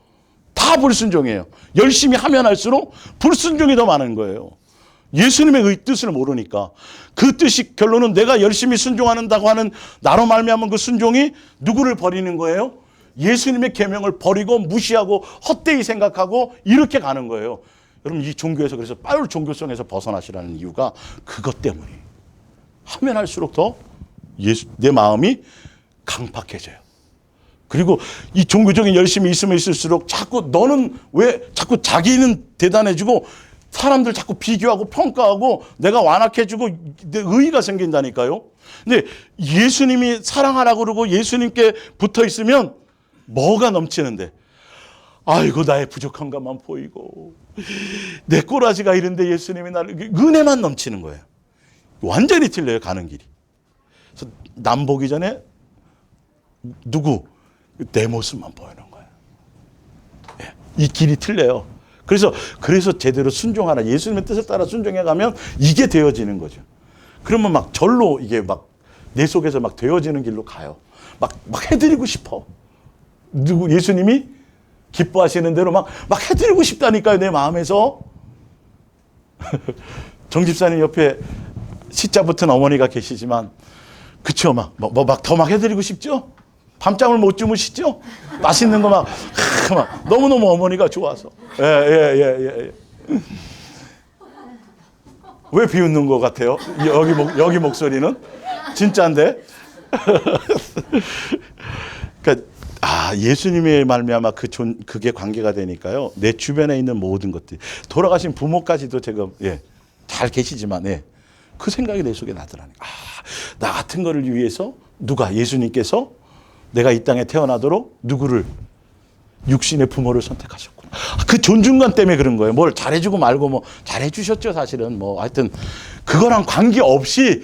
다 불순종이에요. 열심히 하면 할수록 불순종이 더 많은 거예요. 예수님의 뜻을 모르니까. 그 뜻이 결론은 내가 열심히 순종한다고 하는 나로 말미암은 그 순종이 누구를 버리는 거예요? 예수님의 계명을 버리고 무시하고 헛되이 생각하고 이렇게 가는 거예요. 여러분 이 종교에서 그래서 빨리 종교성에서 벗어나시라는 이유가 그것 때문이에요. 하면 할수록 더 내 마음이 강팍해져요. 그리고 이 종교적인 열심이 있으면 있을수록 자꾸 너는 왜 자꾸 자기는 대단해지고 사람들 자꾸 비교하고 평가하고 내가 완악해지고 내 의의가 생긴다니까요. 근데 예수님이 사랑하라고 그러고 예수님께 붙어 있으면 뭐가 넘치는데, 아이고 나의 부족한 것만 보이고 내 꼬라지가 이런데 예수님이 나를, 은혜만 넘치는 거예요. 완전히 틀려요, 가는 길이. 그래서 남 보기 전에 누구? 내 모습만 보이는 거예요. 예, 이 길이 틀려요. 그래서 제대로 순종하라. 예수님의 뜻에 따라 순종해 가면 이게 되어지는 거죠. 그러면 막 절로 이게 막 내 속에서 막 되어지는 길로 가요. 막 해드리고 싶어. 누구 예수님이 기뻐하시는 대로 막 해드리고 싶다니까요, 내 마음에서. 정 집사님 옆에 시자 붙은 어머니가 계시지만, 그쵸, 더 해드리고 싶죠? 밤잠을 못 주무시죠? 맛있는 거 막 너무너무 어머니가 좋아서. 예. 왜 비웃는 것 같아요? 여기 목소리는? 진짜인데? 그러니까, 예수님의 말미암아 그게 관계가 되니까요. 내 주변에 있는 모든 것들. 돌아가신 부모까지도 제가, 잘 계시지만, 그 생각이 내 속에 나더라니까. 나 같은 거를 위해서 누가, 예수님께서 내가 이 땅에 태어나도록 누구를, 육신의 부모를 선택하셨구나. 그 존중감 때문에 그런 거예요. 뭘 잘해주고 말고 뭐 잘해주셨죠, 사실은. 뭐 하여튼 그거랑 관계없이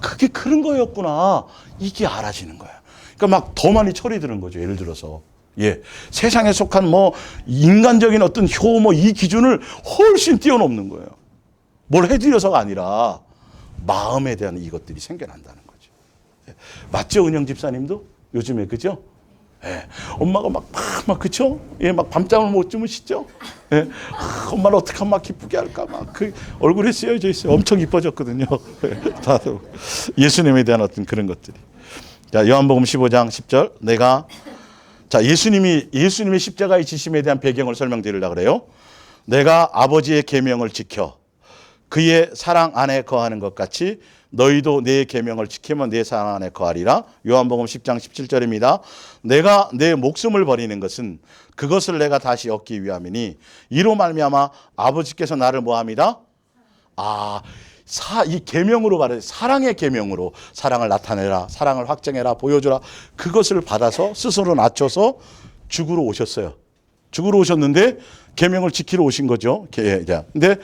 그게 그런 거였구나. 이게 알아지는 거예요. 그러니까 막 더 많이 철이 드는 거죠. 예를 들어서. 세상에 속한 뭐 인간적인 어떤 효 이 기준을 훨씬 뛰어넘는 거예요. 뭘 해드려서가 아니라 마음에 대한 이것들이 생겨난다는 거죠. 맞죠, 은영 집사님도? 요즘에, 그죠? 엄마가 막 그쵸? 막 밤잠을 못 주무시죠? 엄마를 어떻게 하면 막 기쁘게 할까? 그 얼굴에 쓰여져 있어요. 엄청 이뻐졌거든요. 다들 예수님에 대한 어떤 그런 것들이. 자, 요한복음 15장 10절. 예수님의 십자가의 지심에 대한 배경을 설명드리려고 그래요. 내가 아버지의 계명을 지켜 그의 사랑 안에 거하는 것 같이 너희도 내 계명을 지키면 내 사랑 안에 거하리라. 요한복음 10장 17절입니다. 내가 내 목숨을 버리는 것은 그것을 내가 다시 얻기 위함이니 이로 말미암아 아버지께서 나를 뭐합니다? 이 계명으로 말해, 사랑의 계명으로 사랑을 나타내라, 사랑을 확증해라, 보여주라. 그것을 받아서 스스로 낮춰서 죽으러 오셨어요. 죽으러 오셨는데 계명을 지키러 오신 거죠. 근데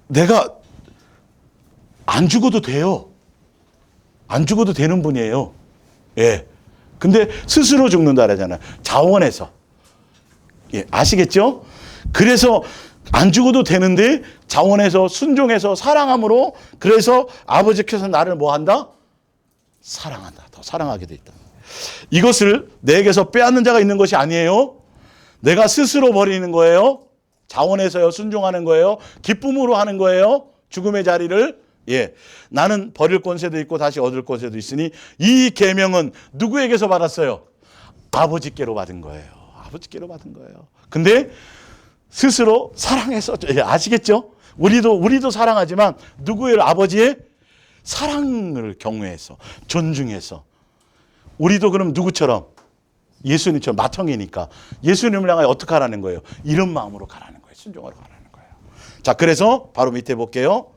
내가 안 죽어도 돼요. 안 죽어도 되는 분이에요. 근데 스스로 죽는다 그러잖아요. 자원해서. 아시겠죠? 그래서 안 죽어도 되는데 자원해서 순종해서 사랑함으로, 그래서 아버지께서 나를 뭐 한다? 사랑한다. 더 사랑하게 돼 있다. 이것을 내게서 빼앗는 자가 있는 것이 아니에요. 내가 스스로 버리는 거예요. 자원해서요. 순종하는 거예요. 기쁨으로 하는 거예요. 죽음의 자리를. 나는 버릴 권세도 있고 다시 얻을 권세도 있으니 이 계명은 누구에게서 받았어요? 아버지께로 받은 거예요. 아버지께로 받은 거예요. 근데 스스로 사랑해서, 아시겠죠? 우리도 사랑하지만 누구의? 아버지의 사랑을 경외해서, 존중해서. 우리도 그럼 누구처럼? 예수님처럼 맏형이니까 예수님을 향하여 어떻게 하라는 거예요? 이런 마음으로 가라는 거예요. 순종하러 가라는 거예요. 자, 그래서 바로 밑에 볼게요.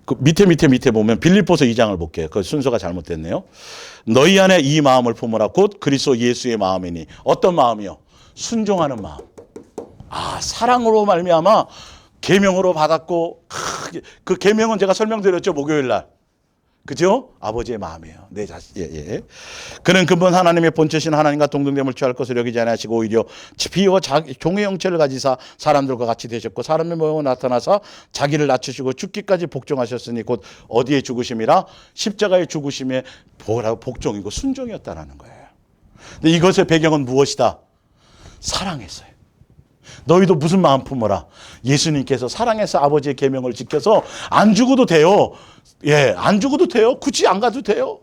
그 밑에 보면 빌립보서 2장을 볼게요. 그 순서가 잘못됐네요. 너희 안에 이 마음을 품으라. 곧 그리스도 예수의 마음이니. 어떤 마음이요? 순종하는 마음. 사랑으로 말미암아 계명으로 받았고, 그 계명은 제가 설명드렸죠, 목요일 날. 그죠? 아버지의 마음이에요. 내 자신. 그는 근본 하나님의 본체신 하나님과 동등됨을 취할 것을 여기지 아니하시고 오히려 비어 종의 형체를 가지사 사람들과 같이 되셨고 사람의 모형으로 나타나사 자기를 낮추시고 죽기까지 복종하셨으니 곧 어디에 죽으심이라? 십자가의 죽으심에 복종이고 순종이었다라는 거예요. 근데 이것의 배경은 무엇이다? 사랑했어요. 너희도 무슨 마음 품어라. 예수님께서 사랑해서 아버지의 계명을 지켜서 안 죽어도 돼요. 안 죽어도 돼요. 굳이 안 가도 돼요.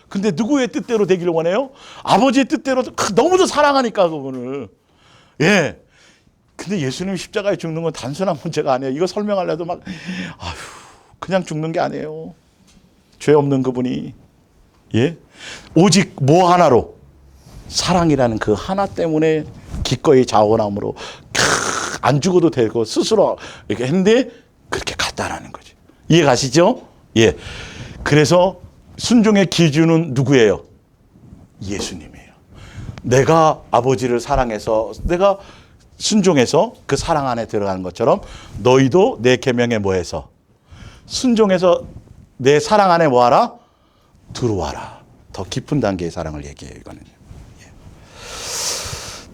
근데 누구의 뜻대로 되기를 원해요? 아버지의 뜻대로. 너무도 사랑하니까 그분을. 근데 예수님이 십자가에 죽는 건 단순한 문제가 아니에요. 이거 설명하려도 막 그냥 죽는 게 아니에요. 죄 없는 그분이 예? 오직 뭐 하나로 사랑이라는 그 하나 때문에 기꺼이 자원함으로 안 죽어도 되고 스스로 이렇게 했는데 그렇게 갔다라는 거죠. 이해 가시죠? 예. 그래서 순종의 기준은 누구예요? 예수님이에요. 내가 아버지를 사랑해서 내가 순종해서 그 사랑 안에 들어가는 것처럼 너희도 내 계명에 뭐해서 순종해서 내 사랑 안에 뭐하라? 들어와라. 더 깊은 단계의 사랑을 얘기해요. 이거는요. 예.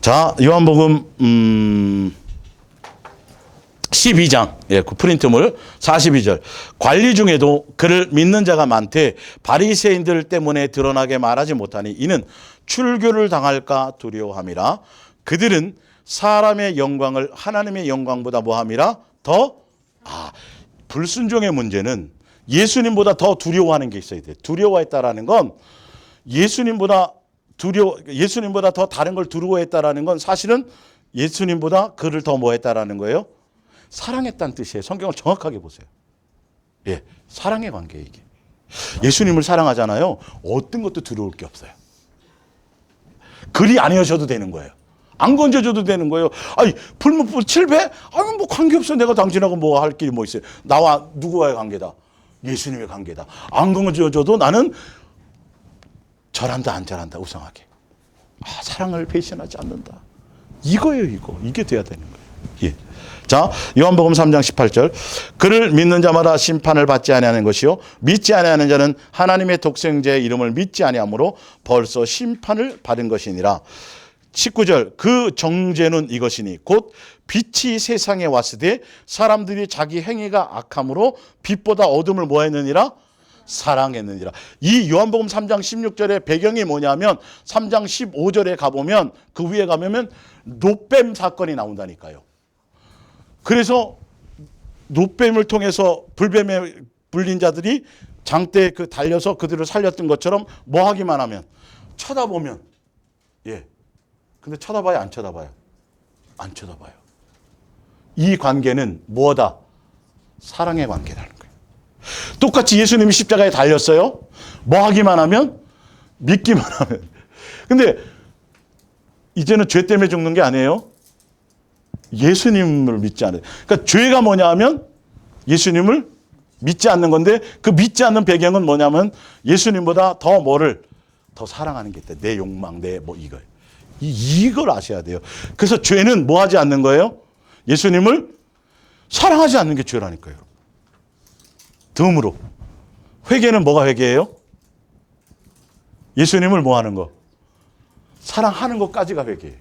자, 요한복음 12장 그 프린트물 42절 관리 중에도 그를 믿는 자가 많되 바리새인들 때문에 드러나게 말하지 못하니 이는 출교를 당할까 두려워함이라. 그들은 사람의 영광을 하나님의 영광보다 뭐함이라 더 불순종의 문제는 예수님보다 더 두려워하는 게 있어야 돼. 두려워했다라는 건 예수님보다 더 다른 걸 두려워했다라는 건 사실은 예수님보다 그를 더 뭐했다라는 거예요? 사랑했다는 뜻이에요. 성경을 정확하게 보세요. 예, 사랑의 관계 이게. 예수님을 사랑하잖아요. 어떤 것도 두려울 게 없어요. 글이 아니어셔도 되는 거예요. 안 건져줘도 되는 거예요. 아니, 불문불 7배? 아니, 뭐 관계없어. 내가 당신하고 뭐 할 길이 뭐 있어요. 나와 누구와의 관계다? 예수님의 관계다. 안 건져줘도 나는 절한다, 안 절한다. 우상하게. 사랑을 배신하지 않는다. 이거예요, 이거. 이게 돼야 되는 거예요. 예. 자, 요한복음 3장 18절. 그를 믿는 자마다 심판을 받지 아니하는 것이요 믿지 아니하는 자는 하나님의 독생자의 이름을 믿지 아니하므로 벌써 심판을 받은 것이니라. 19절. 그 정죄는 이것이니 곧 빛이 세상에 왔으되 사람들이 자기 행위가 악함으로 빛보다 어둠을 뭐 했느니라? 사랑했느니라. 이 요한복음 3장 16절의 배경이 뭐냐면 3장 15절에 가보면 그 위에 가면 노뱀 사건이 나온다니까요. 그래서 노뱀을 통해서 불뱀에 불린 자들이 장대에 달려서 그들을 살렸던 것처럼 뭐 하기만 하면 쳐다보면 예. 근데 쳐다봐요, 안 쳐다봐요? 안 쳐다봐요. 이 관계는 뭐다? 사랑의 관계라는 거예요. 똑같이 예수님이 십자가에 달렸어요. 뭐 하기만 하면? 믿기만 하면. 근데 이제는 죄 때문에 죽는 게 아니에요. 예수님을 믿지 않아요. 그러니까 죄가 뭐냐 하면 예수님을 믿지 않는 건데 그 믿지 않는 배경은 뭐냐면 예수님보다 더 뭐를 더 사랑하는 게 있다. 내 욕망, 내 뭐 이거예요. 이걸 아셔야 돼요. 그래서 죄는 뭐 하지 않는 거예요? 예수님을 사랑하지 않는 게 죄라니까요. 덤으로. 회개는 뭐가 회개예요? 예수님을 뭐 하는 거? 사랑하는 것까지가 회개예요.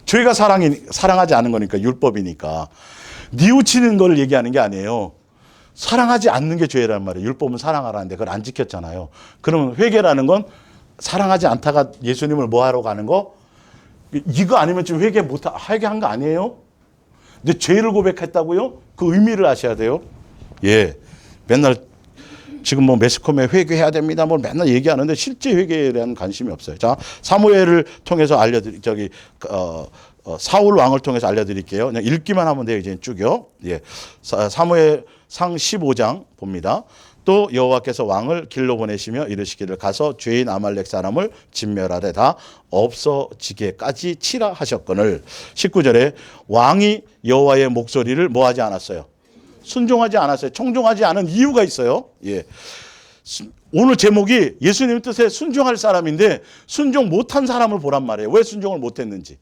죄가 사랑하지 않은 거니까 율법이니까. 뉘우치는 걸 얘기하는 게 아니에요. 사랑하지 않는 게 죄란 말이에요. 율법은 사랑하라는데 그걸 안 지켰잖아요. 그러면 회개라는 건 사랑하지 않다가 예수님을 뭐 하러 가는 거? 이거 아니면 지금 회개한 거 아니에요? 근데 죄를 고백했다고요? 그 의미를 아셔야 돼요. 예. 맨날 지금 뭐 매스컴에 회개해야 됩니다. 뭐 맨날 얘기하는데 실제 회개에 대한 관심이 없어요. 자, 사무엘을 통해서 사울 왕을 통해서 알려드릴게요. 그냥 읽기만 하면 돼요. 이제 쭉요. 예. 사무엘 상 15장 봅니다. 또 여호와께서 왕을 길로 보내시며 이르시기를 가서 죄인 아말렉 사람을 진멸하되 다 없어지게까지 치라 하셨거늘. 19절에 왕이 여호와의 목소리를 뭐 하지 않았어요? 순종하지 않았어요. 청종하지 않은 이유가 있어요. 예. 오늘 제목이 예수님 뜻에 순종할 사람인데 순종 못한 사람을 보란 말이에요. 왜 순종을 못했는지.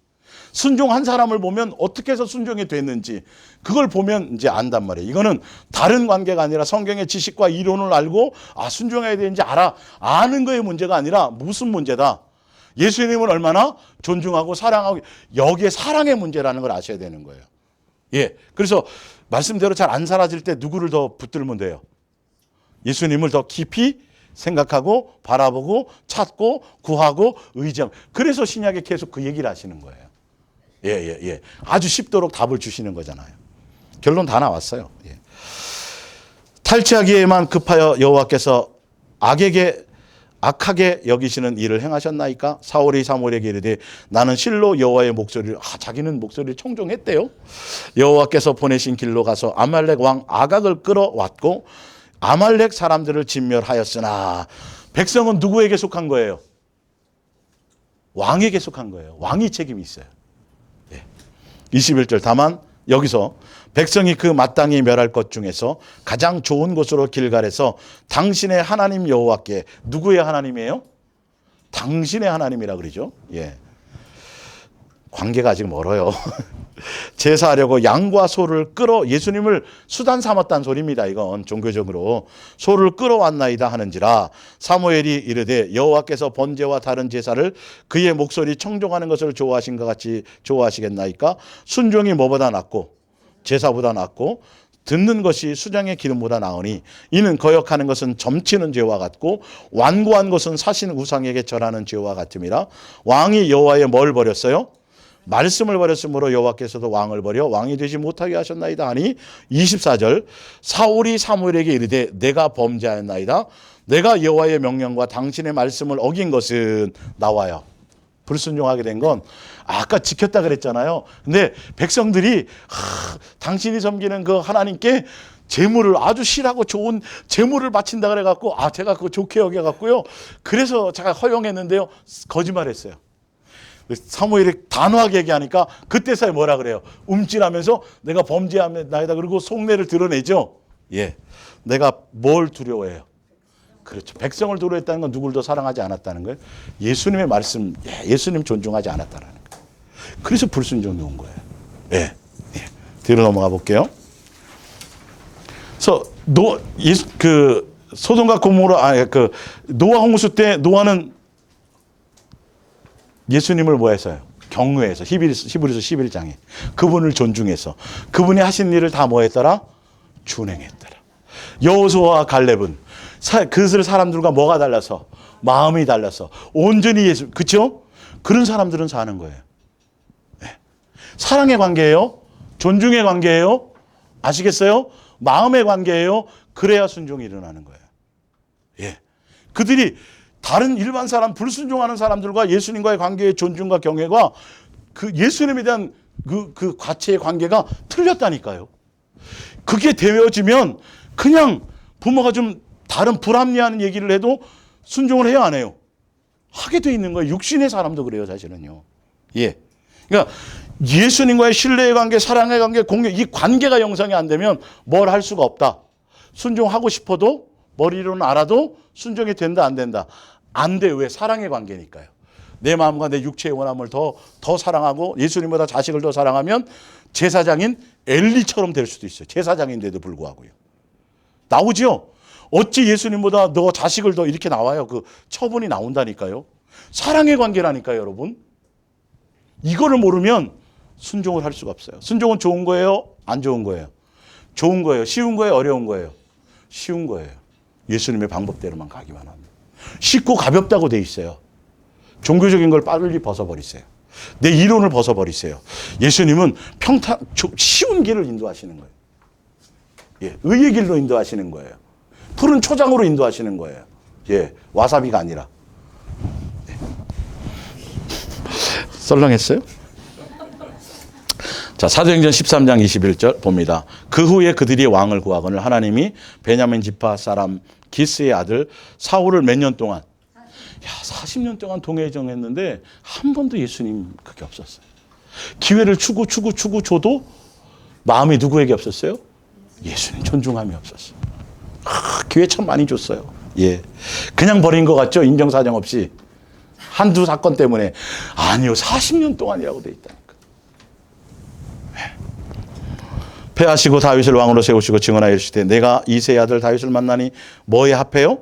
순종한 사람을 보면 어떻게 해서 순종이 됐는지 그걸 보면 이제 안단 말이에요. 이거는 다른 관계가 아니라 성경의 지식과 이론을 알고 순종해야 되는지 아는 거의 문제가 아니라 무슨 문제다. 예수님을 얼마나 존중하고 사랑하고 여기에 사랑의 문제라는 걸 아셔야 되는 거예요. 예. 그래서 말씀대로 잘 안 살아질 때 누구를 더 붙들면 돼요? 예수님을 더 깊이 생각하고 바라보고 찾고 구하고 의지하고. 그래서 신약에 계속 그 얘기를 하시는 거예요. 예. 아주 쉽도록 답을 주시는 거잖아요. 결론 다 나왔어요. 예. 탈취하기에만 급하여 여호와께서 악하게 여기시는 일을 행하셨나이까? 사울이 사무엘에게 이르되 나는 실로 여호와의 목소리를 자기는 목소리를 청종했대요. 여호와께서 보내신 길로 가서 아말렉 왕 아각을 끌어왔고 아말렉 사람들을 진멸하였으나 백성은 누구에게 속한 거예요? 왕에게 속한 거예요. 왕이 책임이 있어요. 21절 다만 여기서 백성이 그 마땅히 멸할 것 중에서 가장 좋은 곳으로 길갈에서 당신의 하나님 여호와께 누구의 하나님이에요? 당신의 하나님이라 그러죠. 예. 관계가 아직 멀어요. 제사하려고 양과 소를 끌어 예수님을 수단 삼았다는 소리입니다. 이건 종교적으로 소를 끌어왔나이다 하는지라 사무엘이 이르되 여호와께서 번제와 다른 제사를 그의 목소리 청종하는 것을 좋아하신 것 같이 좋아하시겠나이까? 순종이 뭐보다 낫고 제사보다 낫고 듣는 것이 수장의 기름보다 나으니 이는 거역하는 것은 점치는 죄와 같고 완고한 것은 사신 우상에게 절하는 죄와 같음이라. 왕이 여호와의 뭘 버렸어요? 말씀을 버렸으므로 여호와께서도 왕을 버려 왕이 되지 못하게 하셨나이다 하니 24절 사울이 사무엘에게 이르되 내가 범죄하였나이다. 내가 여호와의 명령과 당신의 말씀을 어긴 것은 나와요. 불순종하게 된 건 아까 지켰다 그랬잖아요. 근데 백성들이 당신이 섬기는 그 하나님께 제물을 아주 실하고 좋은 제물을 바친다 그래갖고 제가 그거 좋게 여겨갖고요. 그래서 제가 허용했는데요. 거짓말했어요. 사무엘이 단호하게 얘기하니까 그때서야 뭐라 그래요? 움찔하면서 내가 범죄하였나이다 그러고 속내를 드러내죠. 예, 내가 뭘 두려워해요? 그렇죠. 백성을 두려워했다는 건 누구를 더 사랑하지 않았다는 거예요. 예수님의 말씀, 예수님 존중하지 않았다는 거예요. 그래서 불순종이 온 거예요. 예, 뒤로 넘어가 볼게요. 그래서 소돔과 고모라 노아 홍수 때 노아는 예수님을 뭐 했어요? 경외해서 히브리서 11장에 그분을 존중해서 그분이 하신 일을 다 뭐 했더라? 준행했더라. 여호수아와 갈렙은 그들 사람들과 뭐가 달라서? 마음이 달라서 온전히 예수, 그렇죠? 그런 사람들은 사는 거예요. 네. 사랑의 관계예요? 존중의 관계예요? 아시겠어요? 마음의 관계예요? 그래야 순종이 일어나는 거예요. 예. 그들이 다른 일반 사람, 불순종하는 사람들과 예수님과의 관계의 존중과 경외가 그 예수님에 대한 그 가치의 관계가 틀렸다니까요. 그게 되어지면 그냥 부모가 좀 다른 불합리한 얘기를 해도 순종을 해요, 안 해요? 하게 돼 있는 거예요. 육신의 사람도 그래요, 사실은요. 예. 그러니까 예수님과의 신뢰의 관계, 사랑의 관계, 공유, 이 관계가 형성이 안 되면 뭘 할 수가 없다. 순종하고 싶어도 머리로는 알아도 순종이 된다, 안 된다. 안 돼. 왜? 사랑의 관계니까요. 내 마음과 내 육체의 원함을 더 사랑하고 예수님보다 자식을 더 사랑하면 제사장인 엘리처럼 될 수도 있어요. 제사장인데도 불구하고요. 나오죠? 어찌 예수님보다 너 자식을 더 이렇게 나와요. 그 처분이 나온다니까요. 사랑의 관계라니까요, 여러분. 이거를 모르면 순종을 할 수가 없어요. 순종은 좋은 거예요? 안 좋은 거예요? 좋은 거예요? 쉬운 거예요? 어려운 거예요? 쉬운 거예요. 예수님의 방법대로만 가기만 합니다. 쉽고 가볍다고 돼 있어요. 종교적인 걸 빨리 벗어버리세요. 내 이론을 벗어버리세요. 예수님은 쉬운 길을 인도하시는 거예요. 예, 의의 길로 인도하시는 거예요. 푸른 초장으로 인도하시는 거예요. 예, 와사비가 아니라. 예. 썰렁했어요? 자, 사도행전 13장 21절 봅니다. 그 후에 그들이 왕을 구하거늘 하나님이 베냐민 지파 사람 기스의 아들 사울을 몇 년 동안 40년 동안 동회정했는데 한 번도 예수님 그게 없었어요. 기회를 추구 줘도 마음이 누구에게 없었어요? 예수님 존중함이 없었어요. 기회 참 많이 줬어요. 예, 그냥 버린 것 같죠? 인정사정 없이. 한두 사건 때문에. 아니요, 40년 동안이라고 돼 있다니까. 패하시고 다윗을 왕으로 세우시고 증언하여 이르시되 내가 이새의 아들 다윗을 만나니 뭐에 합해요?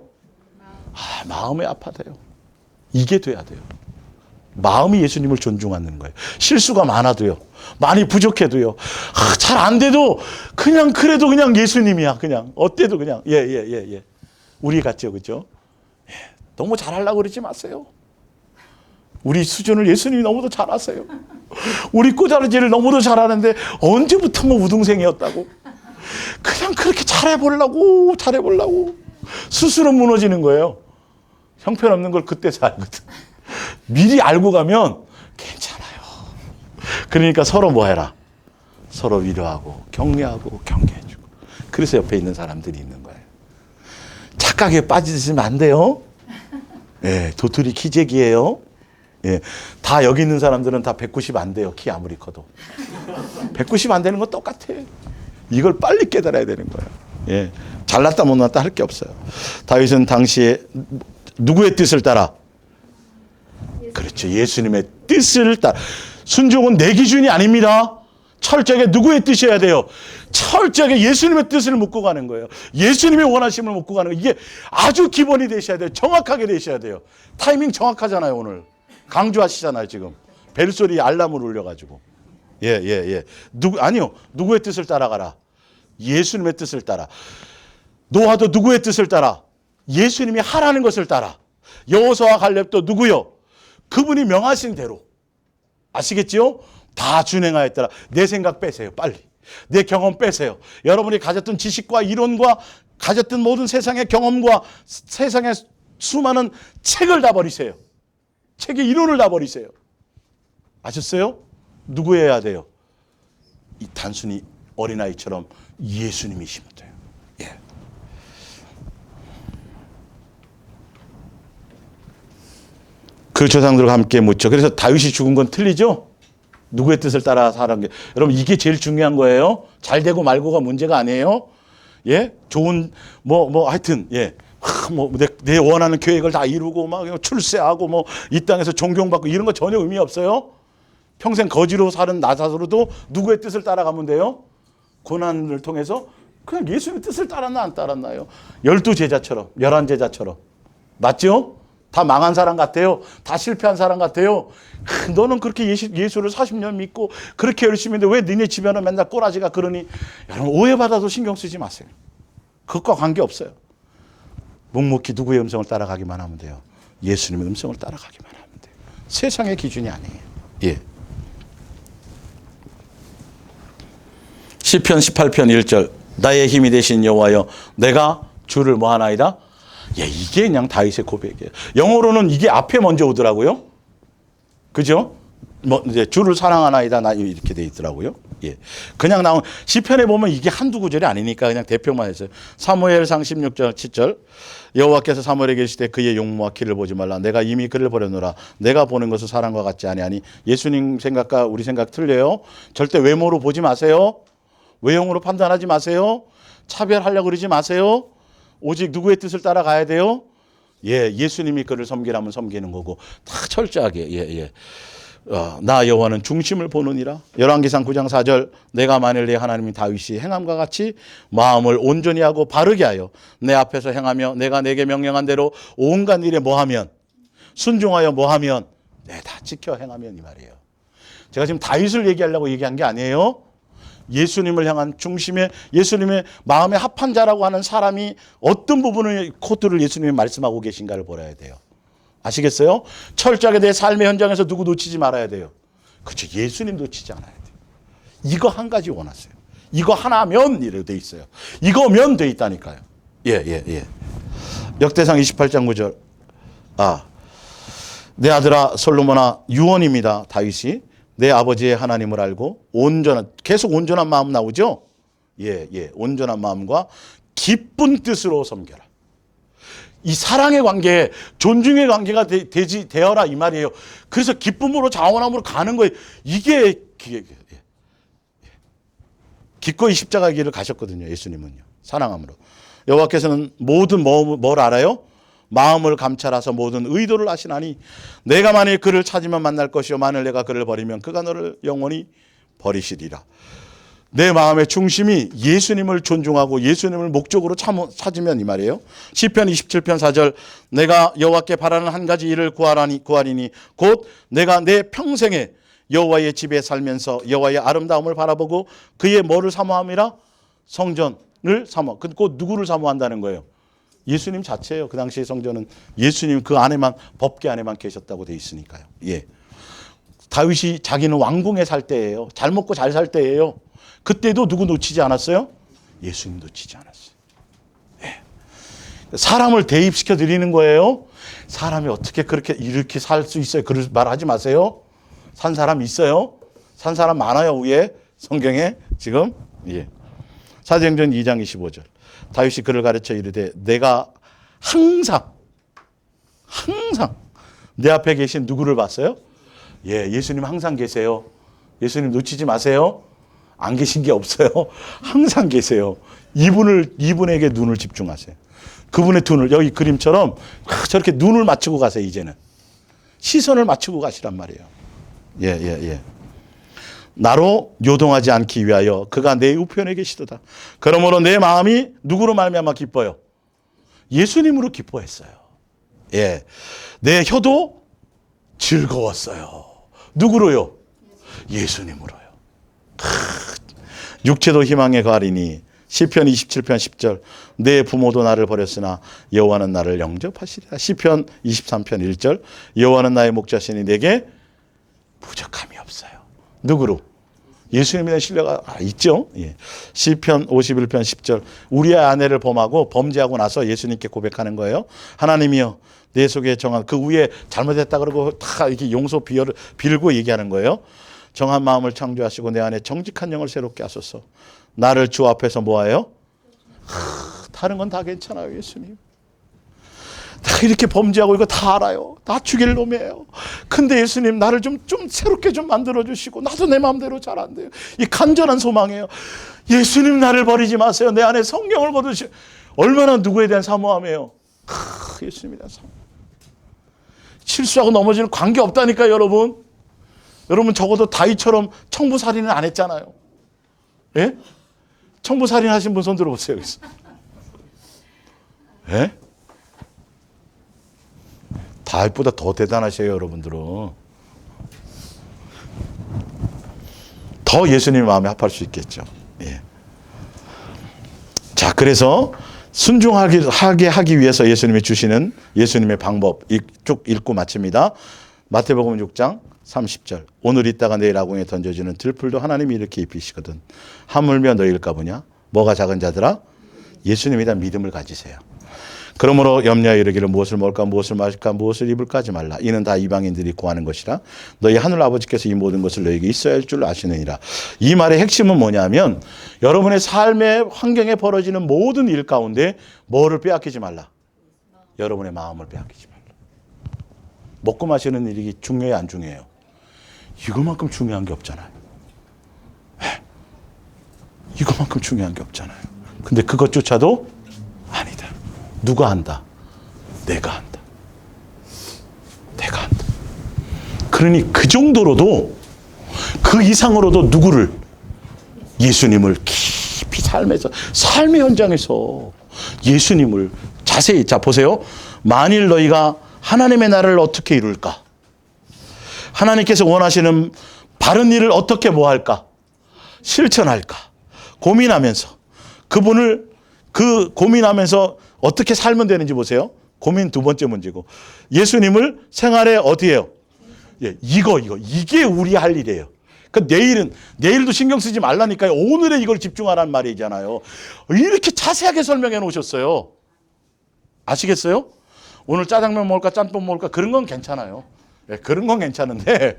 마음에 합하대요. 이게 돼야 돼요. 마음이 예수님을 존중하는 거예요. 실수가 많아도요. 많이 부족해도요. 잘 안 돼도 그냥 그래도 그냥 예수님이야. 그냥 어때도 그냥 예. 우리 같죠, 그죠? 예. 너무 잘하려고 그러지 마세요. 우리 수준을 예수님이 너무도 잘 아세요. 우리 꼬자르지를 너무도 잘하는데 언제부터 뭐 우등생이었다고. 그냥 그렇게 잘해보려고 스스로 무너지는 거예요. 형편없는 걸 그때서 알거든. 미리 알고 가면 괜찮아요. 그러니까 서로 뭐 해라? 서로 위로하고 격려하고 경계해주고. 그래서 옆에 있는 사람들이 있는 거예요. 착각에 빠지시면 안 돼요. 예, 도토리 키재기예요. 예, 다 여기 있는 사람들은 다 190 안 돼요. 키 아무리 커도. 190 안 되는 건 똑같아. 이걸 빨리 깨달아야 되는 거예요. 예, 잘났다 못났다 할 게 없어요. 다윗은 당시에 누구의 뜻을 따라? 그렇죠. 예수님의 뜻을 따라. 순종은 내 기준이 아닙니다. 철저하게 누구의 뜻이어야 돼요? 철저하게 예수님의 뜻을 묻고 가는 거예요. 예수님의 원하심을 묻고 가는 거예요. 이게 아주 기본이 되셔야 돼요. 정확하게 되셔야 돼요. 타이밍 정확하잖아요. 오늘 강조하시잖아요. 지금 벨소리 알람을 울려가지고. 예. 아니요. 누구의 뜻을 따라가라? 예수님의 뜻을 따라. 노아도 누구의 뜻을 따라? 예수님이 하라는 것을 따라. 여호수아와 갈렙도 누구요? 그분이 명하신 대로. 아시겠지요? 다 준행하였더라. 내 생각 빼세요. 빨리. 내 경험 빼세요. 여러분이 가졌던 지식과 이론과 가졌던 모든 세상의 경험과 세상의 수많은 책을 다 버리세요. 책의 이론을 다 버리세요. 아셨어요? 누구여야 돼요? 이 단순히 어린아이처럼 예수님이시면 돼요. 예. 그 조상들과 함께 묻죠. 그래서 다윗이 죽은 건 틀리죠? 누구의 뜻을 따라 사는 게. 여러분, 이게 제일 중요한 거예요. 잘 되고 말고가 문제가 아니에요. 예? 좋은, 하여튼, 예. 내 원하는 계획을 다 이루고, 막 출세하고, 이 땅에서 존경받고, 이런 거 전혀 의미 없어요. 평생 거지로 사는 나 스스로도 누구의 뜻을 따라가면 돼요? 고난을 통해서 그냥 예수님의 뜻을 따랐나 안 따랐나요? 12제자처럼, 11제자처럼. 맞죠? 다 망한 사람 같아요. 다 실패한 사람 같아요. 너는 그렇게 예수를 40년 믿고 그렇게 열심히 했는데 왜 너네 집에는 맨날 꼬라지가 그러니? 여러분, 오해받아도 신경 쓰지 마세요. 그것과 관계없어요. 묵묵히 누구의 음성을 따라가기만 하면 돼요. 예수님의 음성을 따라가기만 하면 돼요. 세상의 기준이 아니에요. 예. 시편 18편 1절. 나의 힘이 되신 여호와여, 내가 주를 뭐 하나이다? 예, 이게 그냥 다윗의 고백이에요. 영어로는 이게 앞에 먼저 오더라고요. 그죠? 이제 주를 사랑하나이다, 나 이렇게 돼 있더라고요. 예. 그냥 나온 시편에 보면 이게 한두 구절이 아니니까 그냥 대표만 했어요. 사무엘상 16절 7절. 여호와께서 사무엘에게 이르시되 그의 용모와 키를 보지 말라. 내가 이미 그를 버려놓으라. 내가 보는 것은 사람과 같지 아니하니. 예수님 생각과 우리 생각 틀려요. 절대 외모로 보지 마세요. 외형으로 판단하지 마세요. 차별하려고 그러지 마세요. 오직 누구의 뜻을 따라가야 돼요? 예, 예수님이 그를 섬기라면 섬기는 거고 다 철저하게. 나 여호와는 중심을 보느니라. 열왕기상 9장 4절. 내가 만일 내 하나님 다윗이 행함과 같이 마음을 온전히 하고 바르게 하여 내 앞에서 행하며 내가 내게 명령한 대로 온갖 일에 뭐하면 순종하여 뭐하면 다 지켜 행하면 이 말이에요. 제가 지금 다윗을 얘기하려고 얘기한 게 아니에요. 예수님을 향한 중심에 예수님의 마음에 합한 자라고 하는 사람이 어떤 부분의 코드를 예수님이 말씀하고 계신가를 보아야 돼요. 아시겠어요? 철저하게 내 삶의 현장에서 누구 놓치지 말아야 돼요. 그렇죠. 예수님 놓치지 않아야 돼요. 이거 한 가지 원하세요. 이거 하나면 이래 돼 있어요. 이거면 돼 있다니까요. 예. 역대상 28장 9절. 내 아들아 솔로몬아, 유언입니다. 다윗이 내 아버지의 하나님을 알고 계속 온전한 마음 나오죠? 예. 온전한 마음과 기쁜 뜻으로 섬겨라. 이 사랑의 관계, 존중의 관계가 되어라 이 말이에요. 그래서 기쁨으로 자원함으로 가는 거예요. 이게 기꺼이 십자가 길을 가셨거든요. 예수님은요. 사랑함으로. 여호와께서는 모든 뭘 알아요? 마음을 감찰하서 모든 의도를 아시나니 내가 만일 그를 찾으면 만날 것이요 만일 내가 그를 버리면 그가 너를 영원히 버리시리라. 내 마음의 중심이 예수님을 존중하고 예수님을 목적으로 찾으면 이 말이에요. 시편 27편 4절. 내가 여호와께 바라는 한 가지 일을 구하리니 곧 내가 내 평생에 여호와의 집에 살면서 여호와의 아름다움을 바라보고 그의 뭐를 사모함이라? 성전을 사모. 곧 누구를 사모한다는 거예요? 예수님 자체예요. 그 당시의 성전은 예수님 그 안에만, 법궤 안에만 계셨다고 돼 있으니까요. 예. 다윗이 자기는 왕궁에 살 때예요. 잘 먹고 잘 살 때예요. 그때도 누구 놓치지 않았어요? 예수님 놓치지 않았어요. 예. 사람을 대입시켜 드리는 거예요. 사람이 어떻게 그렇게 이렇게 살 수 있어요? 그런 말 하지 마세요. 산 사람 있어요? 산 사람 많아요, 위에 성경에 지금. 예. 사도행전 2장 25절. 다윗이 그를 가르쳐 이르되 내가 항상 내 앞에 계신 누구를 봤어요? 예, 예수님 항상 계세요. 예수님 놓치지 마세요. 안 계신 게 없어요. 항상 계세요. 이분에게 눈을 집중하세요. 그분의 눈을 여기 그림처럼 저렇게 눈을 맞추고 가세요. 이제는 시선을 맞추고 가시란 말이에요. 예. 나로 요동하지 않기 위하여 그가 내 우편에 계시도다. 그러므로 내 마음이 누구로 말미암아 기뻐요? 예수님으로 기뻐했어요. 예, 내 혀도 즐거웠어요. 누구로요? 예수님으로요. 육체도 희망에 가리니 시편 27편 10절 내 부모도 나를 버렸으나 여호와는 나를 영접하시리라. 시편 23편 1절 여호와는 나의 목자시니 내게 부족함이 없어요. 누구로? 예수님에 대한 신뢰가 있죠. 예. 시편 51편 10절 우리의 아내를 범하고 범죄하고 나서 예수님께 고백하는 거예요. 하나님이여 내 속에 정한 그 위에 잘못했다 그러고 다 이렇게 용서 빌고 얘기하는 거예요. 정한 마음을 창조하시고 내 안에 정직한 영을 새롭게 하소서. 나를 주 앞에서 뭐예요? 다른 건 다 괜찮아요. 예수님. 다 이렇게 범죄하고 이거 다 알아요. 다 죽일 놈이에요. 근데 예수님 나를 좀 새롭게 좀 만들어주시고 나도 내 마음대로 잘 안 돼요. 이 간절한 소망이에요. 예수님 나를 버리지 마세요. 내 안에 성령을 거두시고 얼마나 누구에 대한 사모함이에요. 예수님에 대한 사모함. 실수하고 넘어지는 관계 없다니까요. 여러분 적어도 다윗처럼 청부살인은 안 했잖아요. 예? 청부살인 하신 분 손 들어보세요. 예? 다윗보다 더 대단하세요, 여러분들은. 더 예수님 마음에 합할 수 있겠죠. 예. 자, 그래서 순종하게 하기 위해서 예수님이 주시는 예수님의 방법 쭉 읽고 마칩니다. 마태복음 6장 30절 오늘 있다가 내일 아궁에 던져지는 들풀도 하나님이 이렇게 입히시거든. 하물며 너희일까 보냐? 뭐가 작은 자들아? 예수님에 대한 믿음을 가지세요. 그러므로 염려하여 이르기를 무엇을 먹을까 무엇을 마실까 무엇을 입을까 하지 말라. 이는 다 이방인들이 구하는 것이라. 너희 하늘 아버지께서 이 모든 것을 너희에게 있어야 할 줄 아시느니라. 이 말의 핵심은 뭐냐면 여러분의 삶의 환경에 벌어지는 모든 일 가운데 뭐를 빼앗기지 말라. 여러분의 마음을 빼앗기지 말라. 먹고 마시는 일이 중요해요 안 중요해요? 이거만큼 중요한 게 없잖아요. 이거만큼 중요한 게 없잖아요. 근데 그것조차도 아니다. 누가 한다? 내가 한다. 내가 한다. 그러니 그 정도로도 그 이상으로도 누구를? 예수님을 깊이 삶의 현장에서 예수님을 자세히 자 보세요. 만일 너희가 하나님의 나라를 어떻게 이룰까? 하나님께서 원하시는 바른 일을 어떻게 뭐할까? 실천할까? 고민하면서 그분을 고민하면서 어떻게 살면 되는지 보세요. 고민 두 번째 문제고 예수님을 생활에 어디에요? 예, 이게 우리 할 일이에요. 그러니까 내일도 신경 쓰지 말라니까요. 오늘에 이걸 집중하라는 말이잖아요. 이렇게 자세하게 설명해 놓으셨어요. 아시겠어요? 오늘 짜장면 먹을까 짬뽕 먹을까 그런 건 괜찮아요. 예, 그런 건 괜찮은데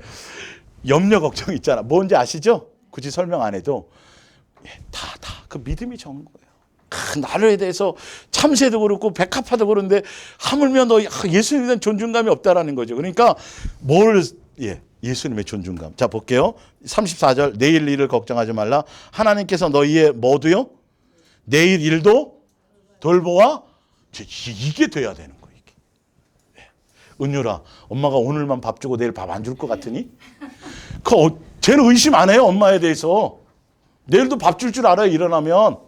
염려 걱정 있잖아. 뭔지 아시죠? 굳이 설명 안 해도 다 그 믿음이 적은 거예요. 나를 대해서 참새도 그렇고 백합화도 그런데 하물며 너 예수님에 대한 존중감이 없다라는 거죠. 그러니까 예수님의 존중감. 자 볼게요. 34절 내일 일을 걱정하지 말라. 하나님께서 너희의 뭐도요? 내일 일도 돌보아. 이게 돼야 되는 거예요. 이게. 은유라 엄마가 오늘만 밥 주고 내일 밥 안 줄 것 같으니? 쟤는 의심 안 해요. 엄마에 대해서. 내일도 밥 줄 알아요. 일어나면.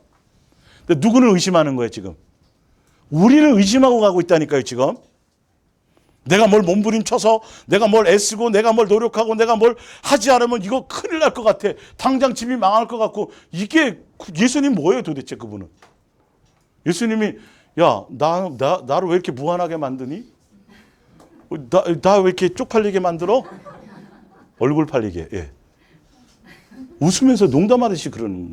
근데 누구를 의심하는 거예요 지금? 우리를 의심하고 가고 있다니까요 지금. 내가 뭘 몸부림쳐서 내가 뭘 애쓰고 내가 뭘 노력하고 내가 뭘 하지 않으면 이거 큰일 날 것 같아. 당장 집이 망할 것 같고. 이게 예수님 뭐예요 도대체 그분은? 예수님이 야 나를 왜 이렇게 무한하게 만드니? 나 왜 이렇게 쪽팔리게 만들어? 얼굴 팔리게. 예. 웃으면서 농담하듯이 그러는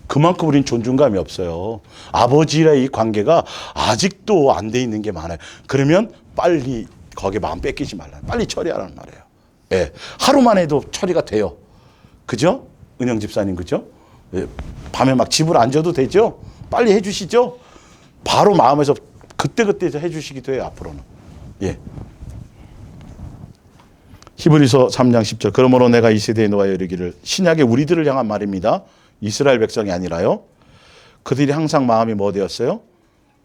그만큼 우린 존중감이 없어요. 아버지와의 이 관계가 아직도 안 돼 있는 게 많아요. 그러면 빨리 거기에 마음 뺏기지 말라. 빨리 처리하라는 말이에요. 예. 하루만 해도 처리가 돼요. 그죠? 은영 집사님, 그죠? 예. 밤에 막 집을 안 줘도 되죠? 빨리 해주시죠? 바로 마음에서 그때그때 해주시기도 해요, 앞으로는. 예. 히브리서 3장 10절. 그러므로 내가 이 세대에 놓아 이르기를, 신약의 우리들을 향한 말입니다. 이스라엘 백성이 아니라요. 그들이 항상 마음이 뭐 되었어요?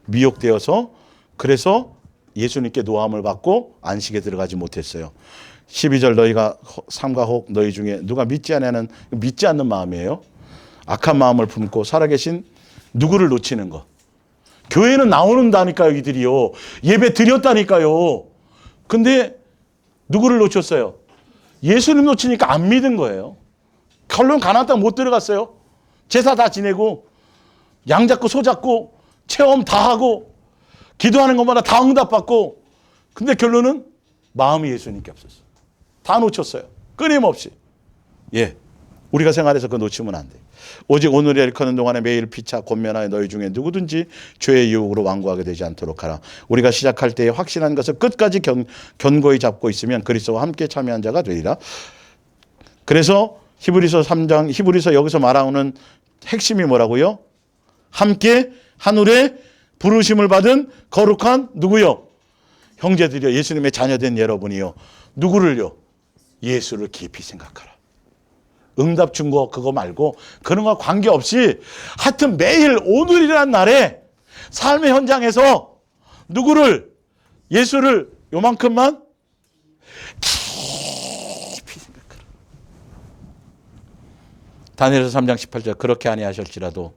미혹되어서, 그래서 예수님께 노함을 받고 안식에 들어가지 못했어요. 12절. 너희가 삼가 혹 너희 중에 누가 믿지 않는 마음이에요. 악한 마음을 품고 살아계신 누구를 놓치는 거. 교회는 나오는다니까요, 이들이요. 예배 드렸다니까요. 근데 누구를 놓쳤어요? 예수님 놓치니까 안 믿은 거예요. 결론 가나안 땅 못 들어갔어요. 제사 다 지내고 양 잡고 소 잡고 체험 다 하고 기도하는 것마다 다 응답받고, 근데 결론은 마음이 예수님께 없었어요. 다 놓쳤어요. 끊임없이. 예, 우리가 생활해서 그거 놓치면 안 돼. 오직 오늘이 일컫는 동안에 매일 피차 권면하여 너희 중에 누구든지 죄의 유혹으로 완고하게 되지 않도록 하라. 우리가 시작할 때에 확신한 것을 끝까지 견고히 잡고 있으면 그리스도와 함께 참여한 자가 되리라. 그래서 히브리서 3장, 히브리서 여기서 말하는 핵심이 뭐라고요? 함께 하늘에 부르심을 받은 거룩한 누구요? 형제들이요. 예수님의 자녀된 여러분이요. 누구를요? 예수를 깊이 생각하라. 응답 준 거 그거 말고 그런 거 관계없이 하여튼 매일 오늘이란 날에 삶의 현장에서 누구를, 예수를 요만큼만 깊이 생각하라. 다니엘서 3장 18절. 그렇게 아니하실지라도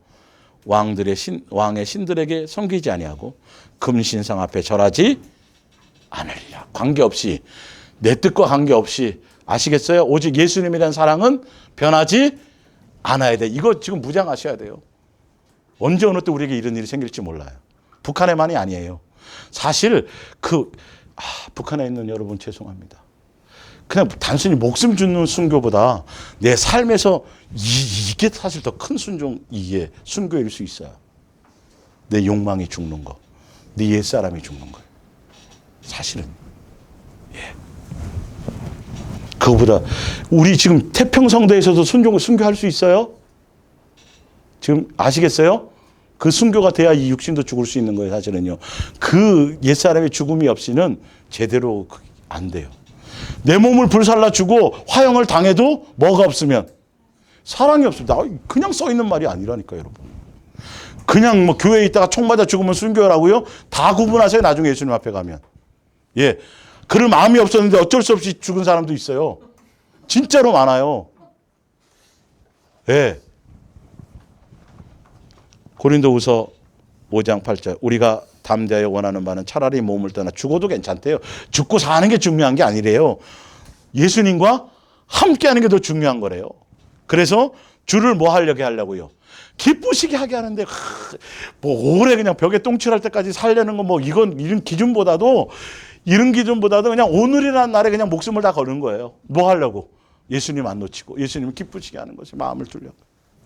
왕의 신들에게 섬기지 아니하고 금신상 앞에 절하지 않으리라. 관계없이, 내 뜻과 관계없이, 아시겠어요? 오직 예수님에 대한 사랑은 변하지 않아야 돼. 이거 지금 무장하셔야 돼요. 언제 어느 때 우리에게 이런 일이 생길지 몰라요. 북한에만이 아니에요. 사실 북한에 있는 여러분 죄송합니다. 그냥 단순히 목숨 주는 순교보다 내 삶에서 이게 사실 더 큰 이게 순교일 수 있어요. 내 욕망이 죽는 거, 네 옛사람이 죽는 거예요. 사실은. 예. 그거보다 우리 지금 태평성대에서도 순교할 수 있어요? 지금 아시겠어요? 그 순교가 돼야 이 육신도 죽을 수 있는 거예요, 사실은요. 그 옛사람의 죽음이 없이는 제대로 안 돼요. 내 몸을 불살라 주고 화형을 당해도 뭐가 없으면 사랑이 없습니다. 그냥 써 있는 말이 아니라니까요, 여러분. 그냥 뭐 교회에 있다가 총 맞아 죽으면 순교라고요? 다 구분하세요, 나중에 예수님 앞에 가면. 예. 그럴 마음이 없었는데 어쩔 수 없이 죽은 사람도 있어요. 진짜로 많아요. 예. 고린도후서 5장 8절. 우리가 담대하여 원하는 바는 차라리 몸을 떠나 죽어도 괜찮대요. 죽고 사는 게 중요한 게 아니래요. 예수님과 함께 하는 게 더 중요한 거래요. 그래서 주를 뭐 하려고요? 기쁘시게 하게 하는데, 뭐 오래 그냥 벽에 똥칠할 때까지 살려는 거 뭐 이런 기준보다도 그냥 오늘이라는 날에 그냥 목숨을 다 거는 거예요. 뭐 하려고? 예수님 안 놓치고 예수님 기쁘시게 하는 것이 마음을 두려.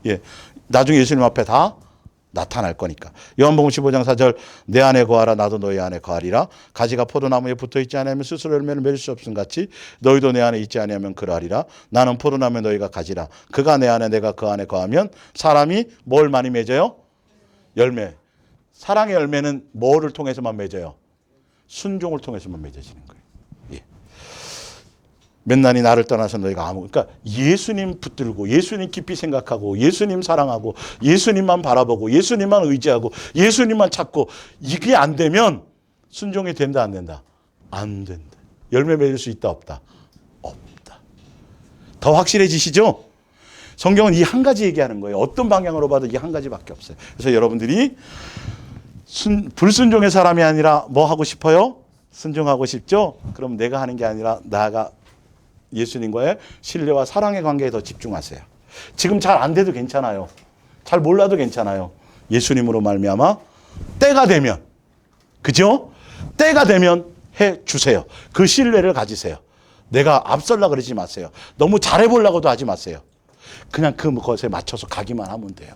예. 나중에 예수님 앞에 다 나타날 거니까. 요한복음 15장 4절. 내 안에 거하라 나도 너희 안에 거하리라. 가지가 포도나무에 붙어있지 않으면 스스로 열매를 맺을 수 없음 같이 너희도 내 안에 있지 않으면 그러하리라. 나는 포도나무에 너희가 가지라. 그가 내 안에 내가 그 안에 거하면 사람이 뭘 많이 맺어요? 열매. 사랑의 열매는 뭐를 통해서만 맺어요? 순종을 통해서만 맺어지는 거예요. 예. 맨날이 나를 떠나서 너희가 그러니까 예수님 붙들고 예수님 깊이 생각하고 예수님 사랑하고 예수님만 바라보고 예수님만 의지하고 예수님만 찾고 이게 안 되면 순종이 된다 안 된다? 안 된다. 열매 맺을 수 있다 없다? 없다. 더 확실해지시죠? 성경은 이 한 가지 얘기하는 거예요. 어떤 방향으로 봐도 이 한 가지밖에 없어요. 그래서 여러분들이 불순종의 사람이 아니라 뭐 하고 싶어요? 순종하고 싶죠? 그럼 내가 하는 게 아니라 나가 예수님과의 신뢰와 사랑의 관계에 더 집중하세요. 지금 잘 안 돼도 괜찮아요. 잘 몰라도 괜찮아요. 예수님으로 말미암아 때가 되면, 그죠? 때가 되면 해 주세요. 그 신뢰를 가지세요. 내가 앞설라 그러지 마세요. 너무 잘해보려고도 하지 마세요. 그냥 그것에 맞춰서 가기만 하면 돼요.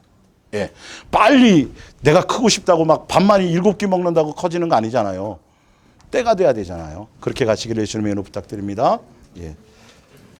예. 빨리 내가 크고 싶다고 막 반만이 7끼 먹는다고 커지는 거 아니잖아요. 때가 돼야 되잖아요. 그렇게 가시기를 예수님의 이름으로 부탁드립니다. 예.